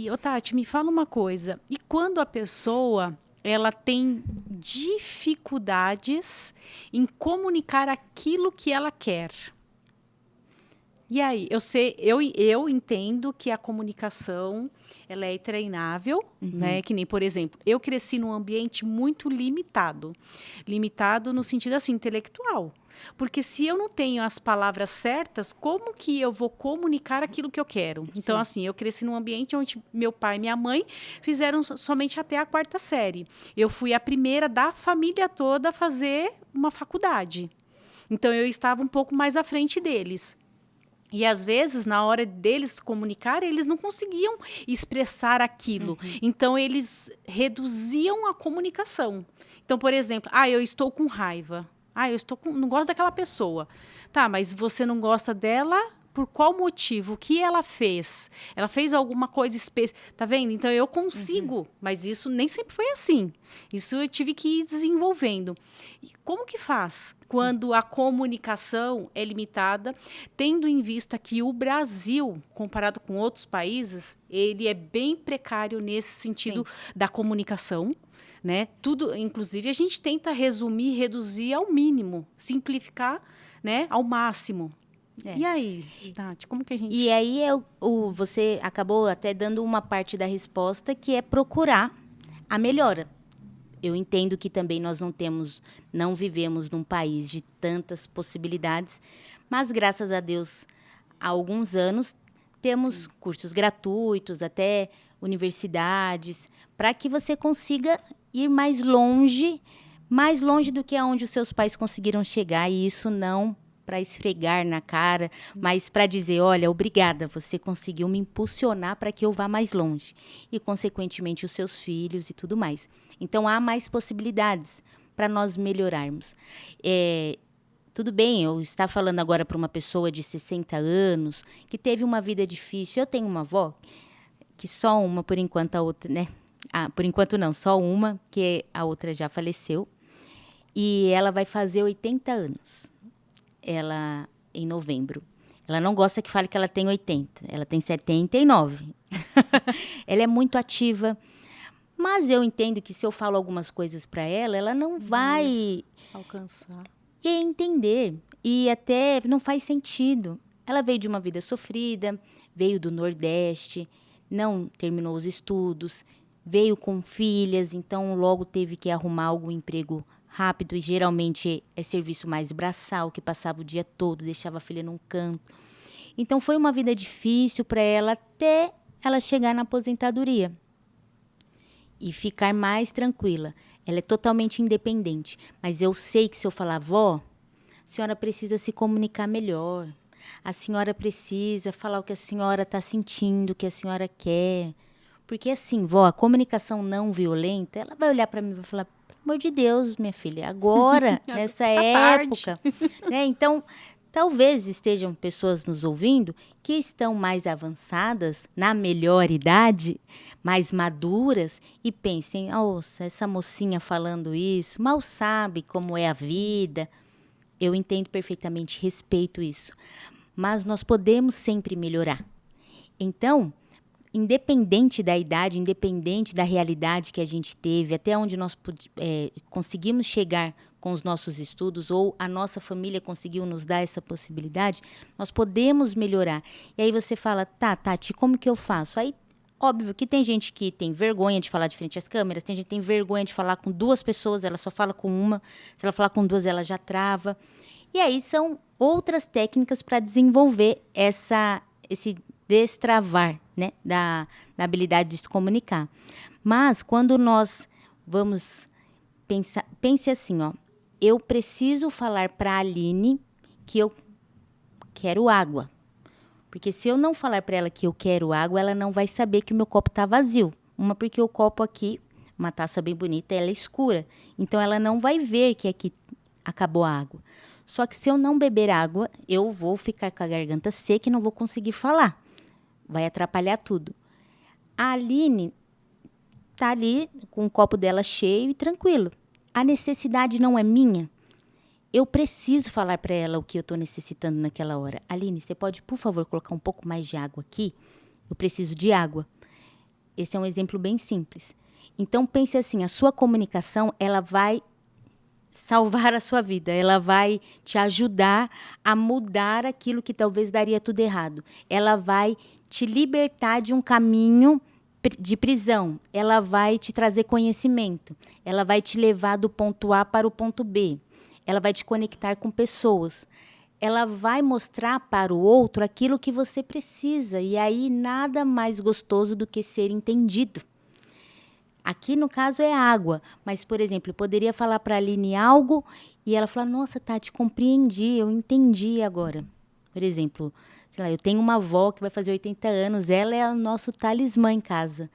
Ô, Tati, me fala uma coisa. E quando a pessoa, ela tem dificuldades em comunicar aquilo que ela quer? E aí, eu entendo que a comunicação, ela é treinável, né? Que nem, por exemplo, eu cresci num ambiente muito limitado. Limitado no sentido, assim, intelectual. Porque se eu não tenho as palavras certas, como que eu vou comunicar aquilo que eu quero? Então, Sim. assim, eu cresci num ambiente onde meu pai e minha mãe fizeram somente até a 4ª série. Eu fui a primeira da família toda a fazer uma faculdade. Então, eu estava um pouco mais à frente deles. E, às vezes, na hora deles comunicar, eles não conseguiam expressar aquilo. Então, eles reduziam a comunicação. Então, por exemplo, eu estou com raiva. Não gosto daquela pessoa. Tá, mas você não gosta dela por qual motivo, o que ela fez. Ela fez alguma coisa específica, tá vendo? Então eu consigo, mas isso nem sempre foi assim. Isso eu tive que ir desenvolvendo. E como que faz quando a comunicação é limitada, tendo em vista que o Brasil, comparado com outros países, ele é bem precário nesse sentido da comunicação, né? Tudo, inclusive, a gente tenta resumir, reduzir ao mínimo, simplificar, né, ao máximo. E aí, Tati, como que a gente... E aí você acabou até dando uma parte da resposta, que é procurar a melhora. Eu entendo que também nós não vivemos num país de tantas possibilidades, mas graças a Deus, há alguns anos, temos cursos gratuitos, até universidades, para que você consiga ir mais longe do que aonde os seus pais conseguiram chegar, e isso não para esfregar na cara, mas para dizer, olha, obrigada, você conseguiu me impulsionar para que eu vá mais longe. E, consequentemente, os seus filhos e tudo mais. Então, há mais possibilidades para nós melhorarmos. Tudo bem, eu estar falando agora para uma pessoa de 60 anos, que teve uma vida difícil. Eu tenho uma avó, que só uma, por enquanto, a outra, né? Por enquanto não, só uma, que a outra já faleceu. E ela vai fazer 80 anos. Ela, em novembro. Ela não gosta que fale que ela tem 80. Ela tem 79. Ela é muito ativa. Mas eu entendo que se eu falo algumas coisas para ela, ela não vai alcançar. Entender. E até não faz sentido. Ela veio de uma vida sofrida, veio do Nordeste, não terminou os estudos, veio com filhas, então logo teve que arrumar algum emprego rápido, e geralmente é serviço mais braçal, que passava o dia todo, deixava a filha num canto. Então foi uma vida difícil para ela até ela chegar na aposentadoria e ficar mais tranquila. Ela é totalmente independente, mas eu sei que se eu falar, vó, a senhora precisa se comunicar melhor, a senhora precisa falar o que a senhora está sentindo, o que a senhora quer. Porque assim, vó, a comunicação não violenta, ela vai olhar para mim e vai falar, pelo amor de Deus, minha filha, agora, nessa época. Né? Então, talvez estejam pessoas nos ouvindo que estão mais avançadas, na melhor idade, mais maduras, e pensem, essa mocinha falando isso, mal sabe como é a vida. Eu entendo perfeitamente, respeito isso. Mas nós podemos sempre melhorar. Então, independente da idade, independente da realidade que a gente teve, até onde nós conseguimos chegar com os nossos estudos, ou a nossa família conseguiu nos dar essa possibilidade, nós podemos melhorar. E aí você fala, Tati, como que eu faço? Aí, óbvio que tem gente que tem vergonha de falar de frente às câmeras, tem gente que tem vergonha de falar com 2 pessoas, ela só fala com uma, se ela falar com 2, ela já trava. E aí são outras técnicas para desenvolver esse destravar, né, da habilidade de se comunicar. Mas quando nós vamos pensar, pense assim, eu preciso falar para a Aline que eu quero água. Porque se eu não falar para ela que eu quero água, ela não vai saber que o meu copo está vazio. Porque o copo aqui, uma taça bem bonita, ela é escura. Então ela não vai ver que aqui acabou a água. Só que se eu não beber água, eu vou ficar com a garganta seca e não vou conseguir falar. Vai atrapalhar tudo. A Aline está ali com o copo dela cheio e tranquilo. A necessidade não é minha. Eu preciso falar para ela o que eu estou necessitando naquela hora. Aline, você pode, por favor, colocar um pouco mais de água aqui? Eu preciso de água. Esse é um exemplo bem simples. Então, pense assim, a sua comunicação, ela vai salvar a sua vida. Ela vai te ajudar a mudar aquilo que talvez daria tudo errado. Ela vai te libertar de um caminho de prisão. Ela vai te trazer conhecimento. Ela vai te levar do ponto A para o ponto B. Ela vai te conectar com pessoas. Ela vai mostrar para o outro aquilo que você precisa. E aí, nada mais gostoso do que ser entendido. Aqui, no caso, é água. Mas, por exemplo, eu poderia falar para a Aline algo e ela falar, nossa, Tati, compreendi, eu entendi agora. Por exemplo, sei lá, eu tenho uma avó que vai fazer 80 anos, ela é o nosso talismã em casa.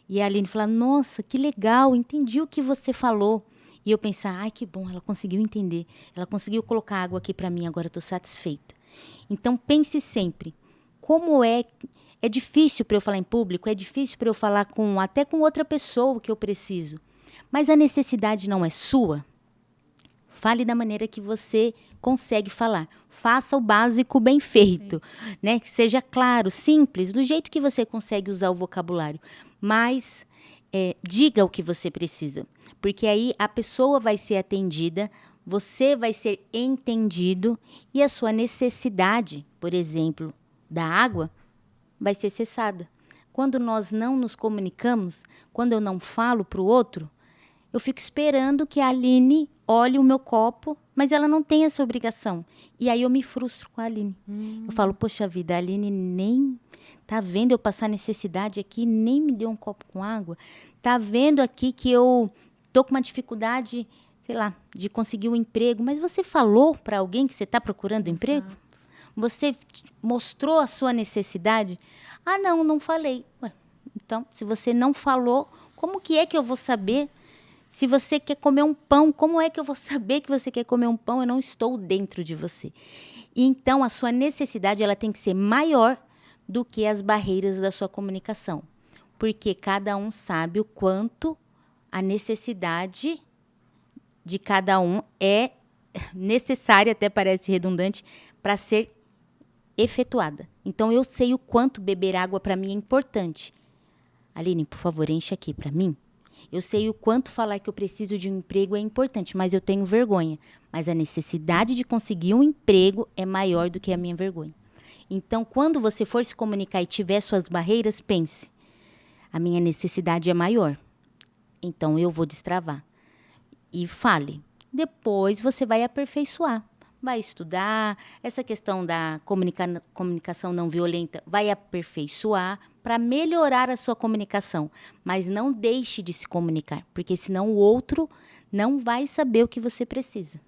E a Aline fala, nossa, que legal, entendi o que você falou. E eu pensar, ai, que bom, ela conseguiu entender. Ela conseguiu colocar água aqui para mim, agora eu estou satisfeita. Então, pense sempre, como é difícil para eu falar em público, é difícil para eu falar até com outra pessoa que eu preciso, mas a necessidade não é sua. Fale da maneira que você consegue falar. Faça o básico bem feito, né? Que seja claro, simples, do jeito que você consegue usar o vocabulário. Mas diga o que você precisa, porque aí a pessoa vai ser atendida, você vai ser entendido e a sua necessidade, por exemplo, da água, vai ser cessada. Quando nós não nos comunicamos, quando eu não falo para o outro, eu fico esperando que a Aline olhe o meu copo, mas ela não tem essa obrigação. E aí eu me frustro com a Aline. Eu falo, poxa vida, a Aline nem tá vendo eu passar necessidade aqui, nem me deu um copo com água. Tá vendo aqui que eu tô com uma dificuldade, sei lá, de conseguir um emprego. Mas você falou para alguém que você está procurando emprego? Você mostrou a sua necessidade? Ah, não falei. Ué, então, se você não falou, como que é que eu vou saber? Se você quer comer um pão, como é que eu vou saber que você quer comer um pão? Eu não estou dentro de você. Então, a sua necessidade ela tem que ser maior do que as barreiras da sua comunicação. Porque cada um sabe o quanto a necessidade de cada um é necessária, até parece redundante, para ser efetuada. Então, eu sei o quanto beber água para mim é importante. Aline, por favor, enche aqui para mim. Eu sei o quanto falar que eu preciso de um emprego é importante, mas eu tenho vergonha. Mas a necessidade de conseguir um emprego é maior do que a minha vergonha. Então, quando você for se comunicar e tiver suas barreiras, pense. A minha necessidade é maior. Então, eu vou destravar. E fale. Depois, você vai aperfeiçoar. Vai estudar. Essa questão da comunicação não violenta vai aperfeiçoar para melhorar a sua comunicação. Mas não deixe de se comunicar, porque senão o outro não vai saber o que você precisa.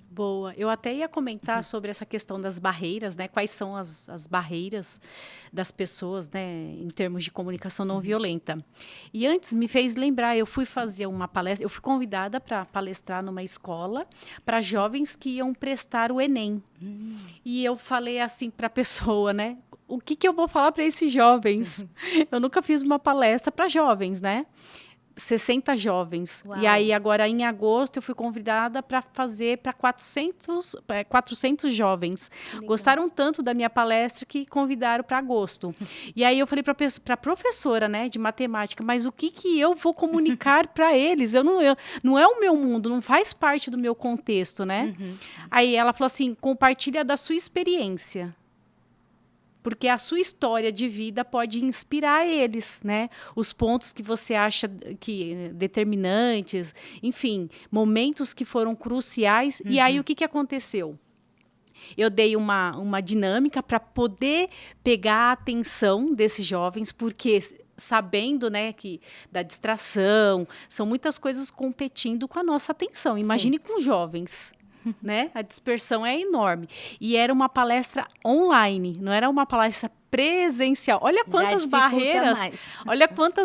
Boa. Eu até ia comentar sobre essa questão das barreiras, né? Quais são as barreiras das pessoas, né? Em termos de comunicação não violenta. E antes me fez lembrar, eu fui fazer uma palestra, eu fui convidada para palestrar numa escola para jovens que iam prestar o Enem. E eu falei assim para a pessoa, né? O que eu vou falar para esses jovens? Eu nunca fiz uma palestra para jovens, né? 60 jovens. Uau. E aí, agora, em agosto, eu fui convidada para fazer para 400 jovens. Legal. Gostaram tanto da minha palestra que convidaram para agosto. E aí, eu falei para a professora, né, de matemática, mas o que eu vou comunicar para eles? Não é o meu mundo, não faz parte do meu contexto, né? Aí, ela falou assim, compartilha da sua experiência. Porque a sua história de vida pode inspirar eles, né? Os pontos que você acha que determinantes, enfim, momentos que foram cruciais. E aí, o que aconteceu? Eu dei uma dinâmica para poder pegar a atenção desses jovens, porque sabendo, né, que da distração, são muitas coisas competindo com a nossa atenção. Imagine com jovens. Né? A dispersão é enorme. E era uma palestra online, não era uma palestra presencial. Olha quantas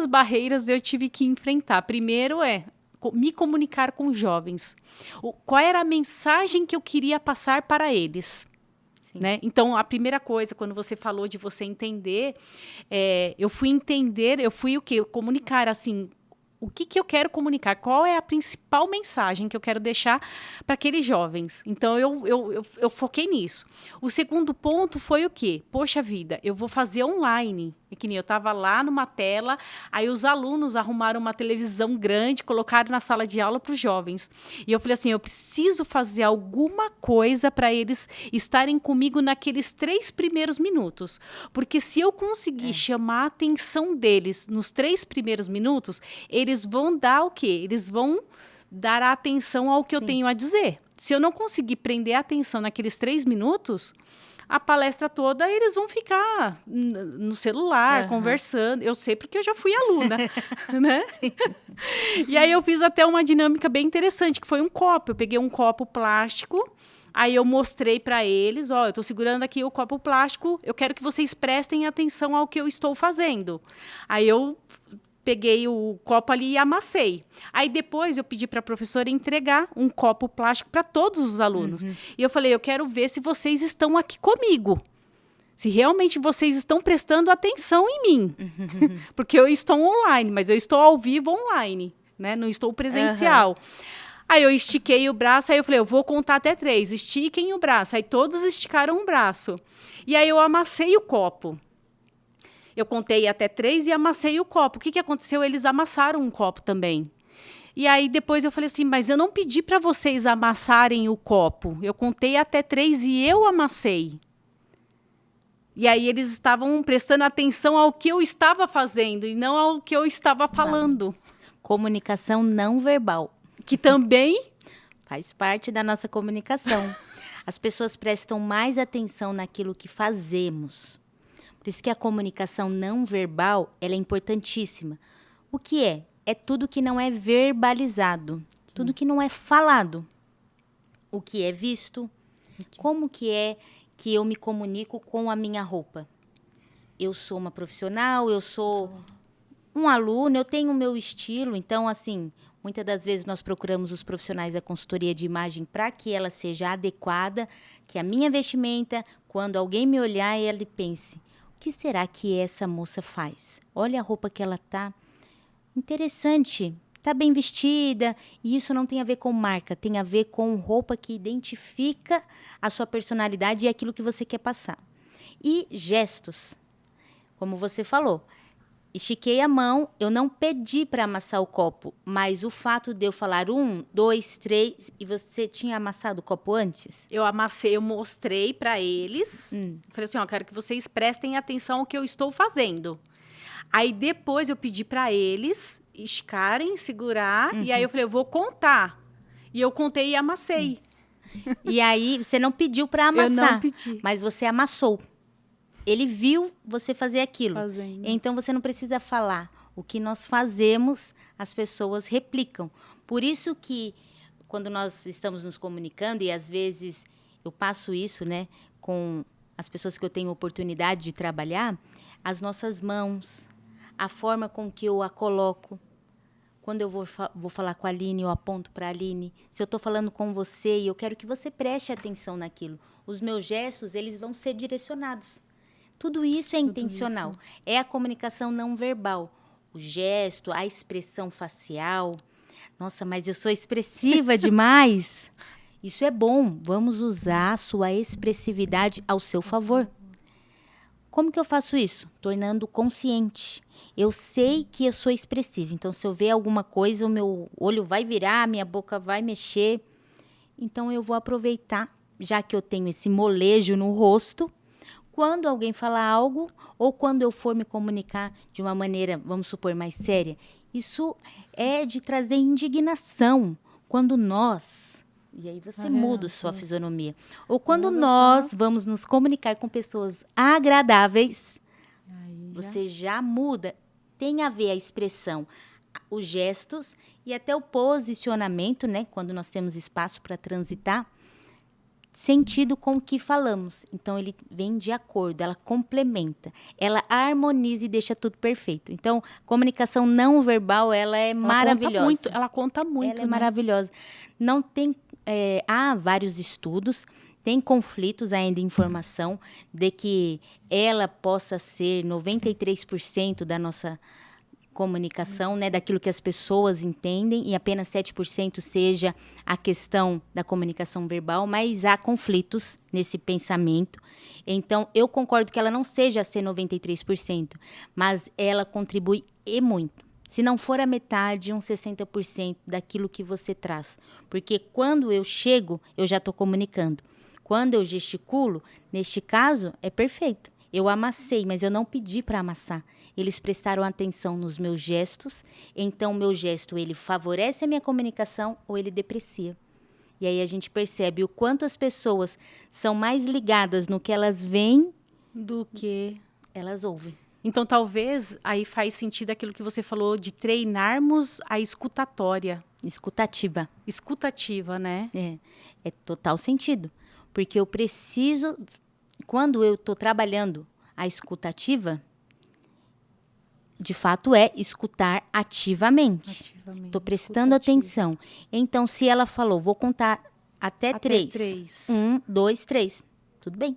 barreiras eu tive que enfrentar. Primeiro me comunicar com jovens. Qual era a mensagem que eu queria passar para eles? Né? Então, a primeira coisa, quando você falou de você entender, eu fui o quê? Comunicar, assim, o que eu quero comunicar? Qual é a principal mensagem que eu quero deixar para aqueles jovens? Então, eu foquei nisso. O segundo ponto foi o quê? Poxa vida, eu vou fazer online. E que nem eu estava lá numa tela, aí os alunos arrumaram uma televisão grande, colocaram na sala de aula para os jovens. E eu falei assim, eu preciso fazer alguma coisa para eles estarem comigo naqueles 3 primeiros minutos. Porque se eu conseguir chamar a atenção deles nos 3 primeiros minutos, eles vão dar o quê? Eles vão dar a atenção ao que eu tenho a dizer. Se eu não conseguir prender a atenção naqueles 3 minutos... a palestra toda, eles vão ficar no celular, conversando. Eu sei porque eu já fui aluna, né? Sim. E aí eu fiz até uma dinâmica bem interessante, que foi um copo. Eu peguei um copo plástico, aí eu mostrei para eles, eu estou segurando aqui o copo plástico, eu quero que vocês prestem atenção ao que eu estou fazendo. Aí eu peguei o copo ali e amassei. Aí depois eu pedi para a professora entregar um copo plástico para todos os alunos. E eu falei, eu quero ver se vocês estão aqui comigo. Se realmente vocês estão prestando atenção em mim. Porque eu estou online, mas eu estou ao vivo online, né? Não estou presencial. Aí eu estiquei o braço, aí eu falei, eu vou contar até 3. Estiquem o braço. Aí todos esticaram o braço. E aí eu amassei o copo. Eu contei até 3 e amassei o copo. O que aconteceu? Eles amassaram um copo também. E aí depois eu falei assim, mas eu não pedi para vocês amassarem o copo. Eu contei até 3 e eu amassei. E aí eles estavam prestando atenção ao que eu estava fazendo e não ao que eu estava falando. Comunicação não verbal. Que também faz parte da nossa comunicação. As pessoas prestam mais atenção naquilo que fazemos. Por isso que a comunicação não verbal, ela é importantíssima. O que é? É tudo que não é verbalizado. Tudo que não é falado. O que é visto. Como que é que eu me comunico com a minha roupa? Eu sou uma profissional, eu sou um aluno, eu tenho o meu estilo. Então, assim, muitas das vezes nós procuramos os profissionais da consultoria de imagem para que ela seja adequada, que a minha vestimenta, quando alguém me olhar, ele pense, o que será que essa moça faz? Olha a roupa que ela tá. Interessante, tá bem vestida. E isso não tem a ver com marca, tem a ver com roupa que identifica a sua personalidade e aquilo que você quer passar. E gestos, como você falou. Estiquei a mão, eu não pedi para amassar o copo, mas o fato de eu falar 1, 2, 3, e você tinha amassado o copo antes? eu amassei, eu mostrei para eles. Falei assim, ó, quero que vocês prestem atenção ao que eu estou fazendo. Aí depois eu pedi para eles esticarem, segurar, e aí eu falei, eu vou contar. E eu contei e amassei. E aí você não pediu para amassar, Eu não pedi. mas você amassou. Ele viu você fazer aquilo. Fazendo. Então, você não precisa falar. O que nós fazemos, as pessoas replicam. Por isso que, quando nós estamos nos comunicando, e às vezes eu passo isso, né, com as pessoas que eu tenho oportunidade de trabalhar, as nossas mãos, a forma com que eu a coloco. Quando eu vou falar com a Aline, eu aponto para a Aline. Se eu estou falando com você, e eu quero que você preste atenção naquilo. Os meus gestos, eles vão ser direcionados. Tudo isso é intencional. É a comunicação não verbal. O gesto, a expressão facial. Nossa, mas eu sou expressiva demais. Isso é bom. Vamos usar a sua expressividade ao seu favor. Como que eu faço isso? Tornando consciente. Eu sei que eu sou expressiva. Então, se eu ver alguma coisa, o meu olho vai virar, minha boca vai mexer. Então, eu vou aproveitar, já que eu tenho esse molejo no rosto, quando alguém falar algo, ou quando eu for me comunicar de uma maneira, vamos supor, mais séria, isso é de trazer indignação. Quando nós, e aí você muda sua fisionomia, ou quando nós vamos nos comunicar com pessoas agradáveis, você já muda. Tem a ver a expressão, os gestos e até o posicionamento, né? Quando nós temos espaço para transitar, sentido com o que falamos. Então, ele vem de acordo, ela complementa, ela harmoniza e deixa tudo perfeito. Então, comunicação não verbal, ela é maravilhosa. Ela conta muito, ela é maravilhosa. Não tem, há vários estudos, tem conflitos ainda em informação de que ela possa ser 93% da nossa comunicação, né, daquilo que as pessoas entendem, e apenas 7% seja a questão da comunicação verbal, mas há conflitos nesse pensamento. Então, eu concordo que ela não seja ser 93%, mas ela contribui e muito. Se não for a metade, uns 60% daquilo que você traz. Porque quando eu chego, eu já estou comunicando. Quando eu gesticulo, neste caso, é perfeito. Eu amassei, mas eu não pedi para amassar. Eles prestaram atenção nos meus gestos, então o meu gesto ele favorece a minha comunicação ou ele deprecia. E aí a gente percebe o quanto as pessoas são mais ligadas no que elas veem do que elas ouvem. Então, talvez aí faz sentido aquilo que você falou de treinarmos a escutatória. Escutativa. Escutativa, né? É total sentido. Porque eu preciso, quando eu estou trabalhando a escutativa, de fato, é escutar ativamente. Estou prestando atenção. Então, se ela falou, vou contar até 3. 1, 2, 3. Tudo bem.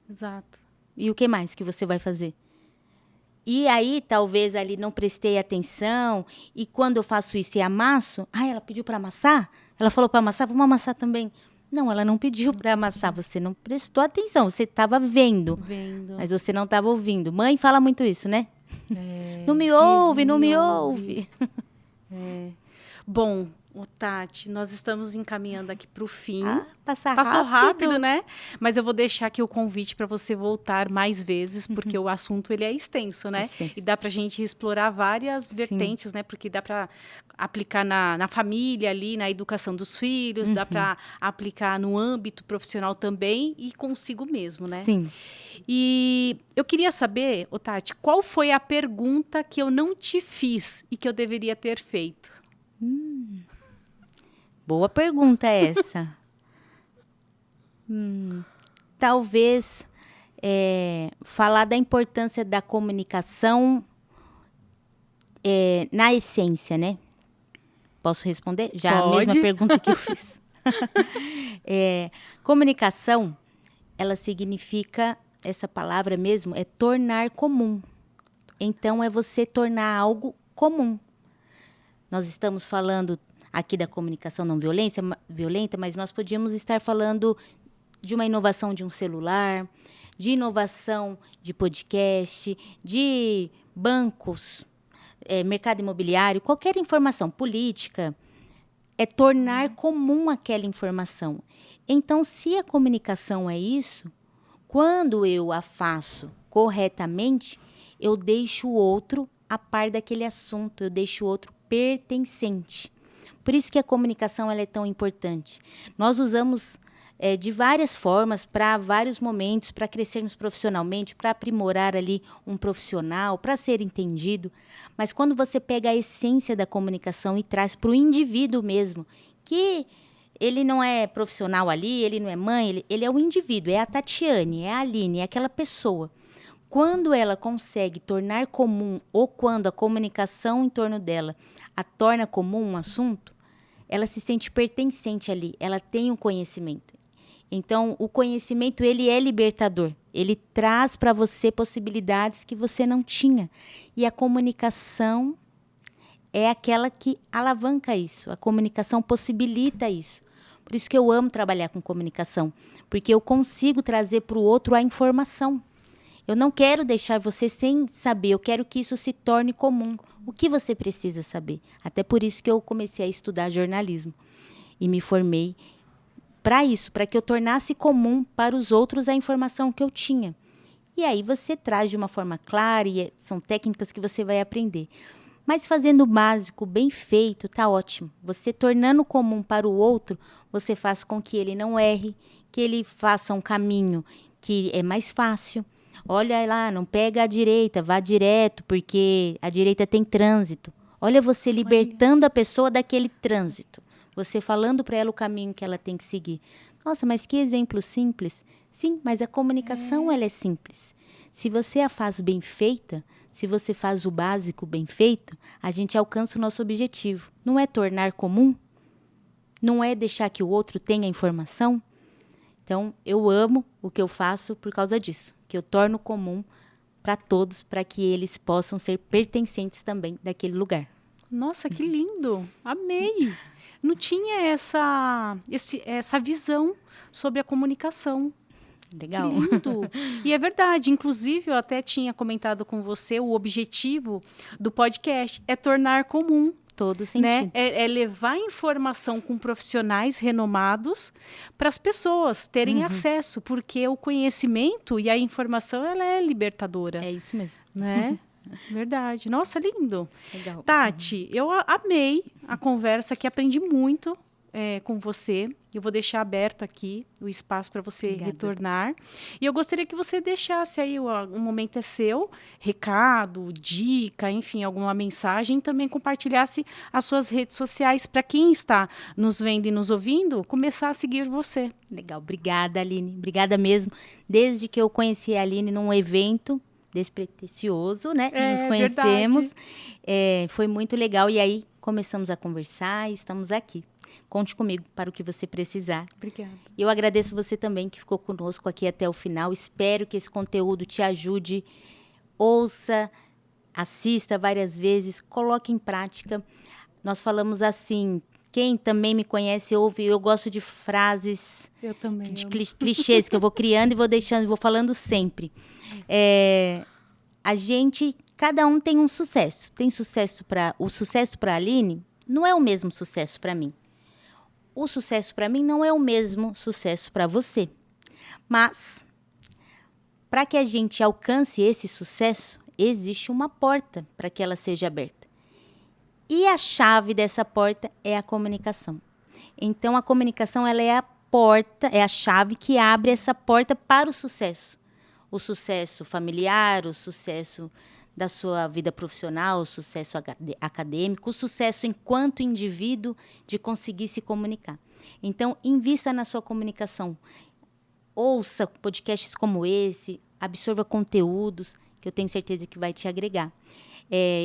Exato. E o que mais que você vai fazer? E aí, talvez ali não prestei atenção, e quando eu faço isso e amasso, ela pediu para amassar? Ela falou para amassar, vamos amassar também. Não, ela não pediu para amassar, você não prestou atenção, você estava vendo, mas você não estava ouvindo. Mãe fala muito isso, né? Não me ouve, não me ouve. Bom, Tati, nós estamos encaminhando aqui para o fim. Passou rápido, né? Mas eu vou deixar aqui o convite para você voltar mais vezes, porque o assunto ele é extenso, né? E dá para a gente explorar várias vertentes, né? Porque dá para aplicar na família ali, na educação dos filhos, dá para aplicar no âmbito profissional também e consigo mesmo, né? Sim. E eu queria saber, Tati, qual foi a pergunta que eu não te fiz e que eu deveria ter feito? Boa pergunta essa. Talvez falar da importância da comunicação na essência, né? Posso responder? Já Pode. A mesma pergunta que eu fiz. Comunicação, ela significa, essa palavra mesmo, é tornar comum. Então, é você tornar algo comum. Nós estamos falando aqui da comunicação não violenta, mas nós podíamos estar falando de uma inovação de um celular, de inovação de podcast, de bancos, mercado imobiliário, qualquer informação política, é tornar comum aquela informação. Então, se a comunicação é isso, quando eu a faço corretamente, eu deixo o outro a par daquele assunto, eu deixo o outro pertencente. Por isso que a comunicação ela é tão importante. Nós usamos de várias formas, para vários momentos, para crescermos profissionalmente, para aprimorar ali um profissional, para ser entendido. Mas quando você pega a essência da comunicação e traz para o indivíduo mesmo, que ele não é profissional ali, ele não é mãe, ele é um indivíduo, é a Tatiane, é a Aline, é aquela pessoa. Quando ela consegue tornar comum, ou quando a comunicação em torno dela a torna comum um assunto, ela se sente pertencente ali, ela tem um conhecimento. Então, o conhecimento, ele é libertador. Ele traz para você possibilidades que você não tinha. E a comunicação é aquela que alavanca isso. A comunicação possibilita isso. Por isso que eu amo trabalhar com comunicação. Porque eu consigo trazer para o outro a informação. Eu não quero deixar você sem saber. Eu quero que isso se torne comum. O que você precisa saber? Até por isso que eu comecei a estudar jornalismo. E me formei para isso, para que eu tornasse comum para os outros a informação que eu tinha. E aí você traz de uma forma clara, e são técnicas que você vai aprender. Mas fazendo o básico bem feito, tá ótimo. Você tornando comum para o outro, você faz com que ele não erre, que ele faça um caminho que é mais fácil. Olha lá, não pega a direita, vá direto, porque a direita tem trânsito. Olha você libertando a pessoa daquele trânsito. Você falando para ela o caminho que ela tem que seguir. Nossa, mas que exemplo simples. Sim, mas a comunicação ela é simples. Se você a faz bem feita, se você faz o básico bem feito, a gente alcança o nosso objetivo. Não é tornar comum? Não é deixar que o outro tenha informação? Então, eu amo o que eu faço por causa disso. Que eu torno comum para todos, para que eles possam ser pertencentes também daquele lugar. Nossa, que lindo! Amei! Não tinha essa visão sobre a comunicação. Legal. Que lindo! E é verdade, inclusive eu até tinha comentado com você, o objetivo do podcast é tornar comum. Todo sentido. Né? É levar informação com profissionais renomados para as pessoas terem acesso, porque o conhecimento e a informação ela é libertadora. É isso mesmo. Né? Verdade. Nossa, lindo. Legal. Tati, eu amei a conversa aqui, aprendi muito com você. Eu vou deixar aberto aqui o espaço para você retornar. E eu gostaria que você deixasse aí, um momento é seu, recado, dica, enfim, alguma mensagem, e também compartilhasse as suas redes sociais para quem está nos vendo e nos ouvindo, começar a seguir você. Legal, obrigada, Aline. Obrigada mesmo. Desde que eu conheci a Aline num evento, despretensioso, né? É, Nos conhecemos. verdade. Foi muito legal. E aí, começamos a conversar e estamos aqui. Conte comigo para o que você precisar. Obrigada. E eu agradeço você também que ficou conosco aqui até o final. Espero que esse conteúdo te ajude. Ouça, assista várias vezes, coloque em prática. Nós falamos assim, quem também me conhece ouve, eu gosto de frases, Eu também. de clichês que eu vou criando e vou deixando, vou falando sempre. Cada um tem um sucesso. O sucesso para a Aline não é o mesmo sucesso para mim. O sucesso para mim não é o mesmo sucesso para você. Mas, para que a gente alcance esse sucesso, existe uma porta para que ela seja aberta. E a chave dessa porta é a comunicação. Então, a comunicação ela é a porta, é a chave que abre essa porta para o sucesso. O sucesso familiar, o sucesso da sua vida profissional, o sucesso acadêmico, o sucesso enquanto indivíduo de conseguir se comunicar. Então, invista na sua comunicação. Ouça podcasts como esse, absorva conteúdos que eu tenho certeza que vai te agregar.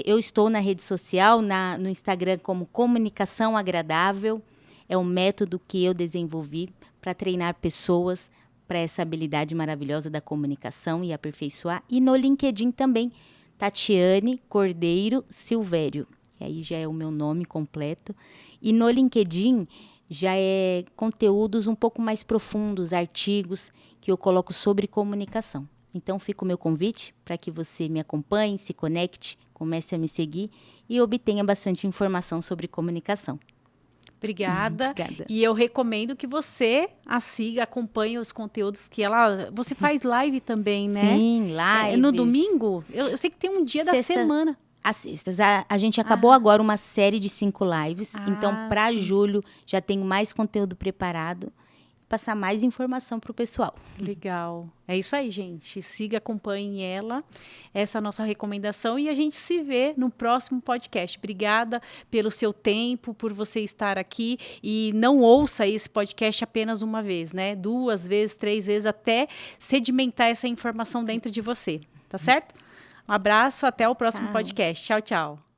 Eu estou na rede social, no Instagram como Comunicação Agradável. É um método que eu desenvolvi para treinar pessoas para essa habilidade maravilhosa da comunicação e aperfeiçoar. E no LinkedIn também, Tatiane Cordeiro Silvério. E aí já é o meu nome completo. E no LinkedIn já é conteúdos um pouco mais profundos, artigos que eu coloco sobre comunicação. Então, fica o meu convite para que você me acompanhe, se conecte, comece a me seguir e obtenha bastante informação sobre comunicação. Obrigada. Obrigada. E eu recomendo que você a siga, acompanhe os conteúdos que ela... Você faz live também, né? Sim, lives. No domingo? Eu sei que tem um dia da semana. Às sextas. A gente acabou agora uma série de 5 lives. Então, para julho, já tenho mais conteúdo preparado. Passar mais informação para o pessoal. Legal. É isso aí, gente. Siga, acompanhe ela. Essa é a nossa recomendação. E a gente se vê no próximo podcast. Obrigada pelo seu tempo, por você estar aqui. E não ouça esse podcast apenas uma vez, né? 2 vezes, 3 vezes, até sedimentar essa informação dentro de você. Tá certo? Um abraço, até o próximo podcast. Tchau, tchau.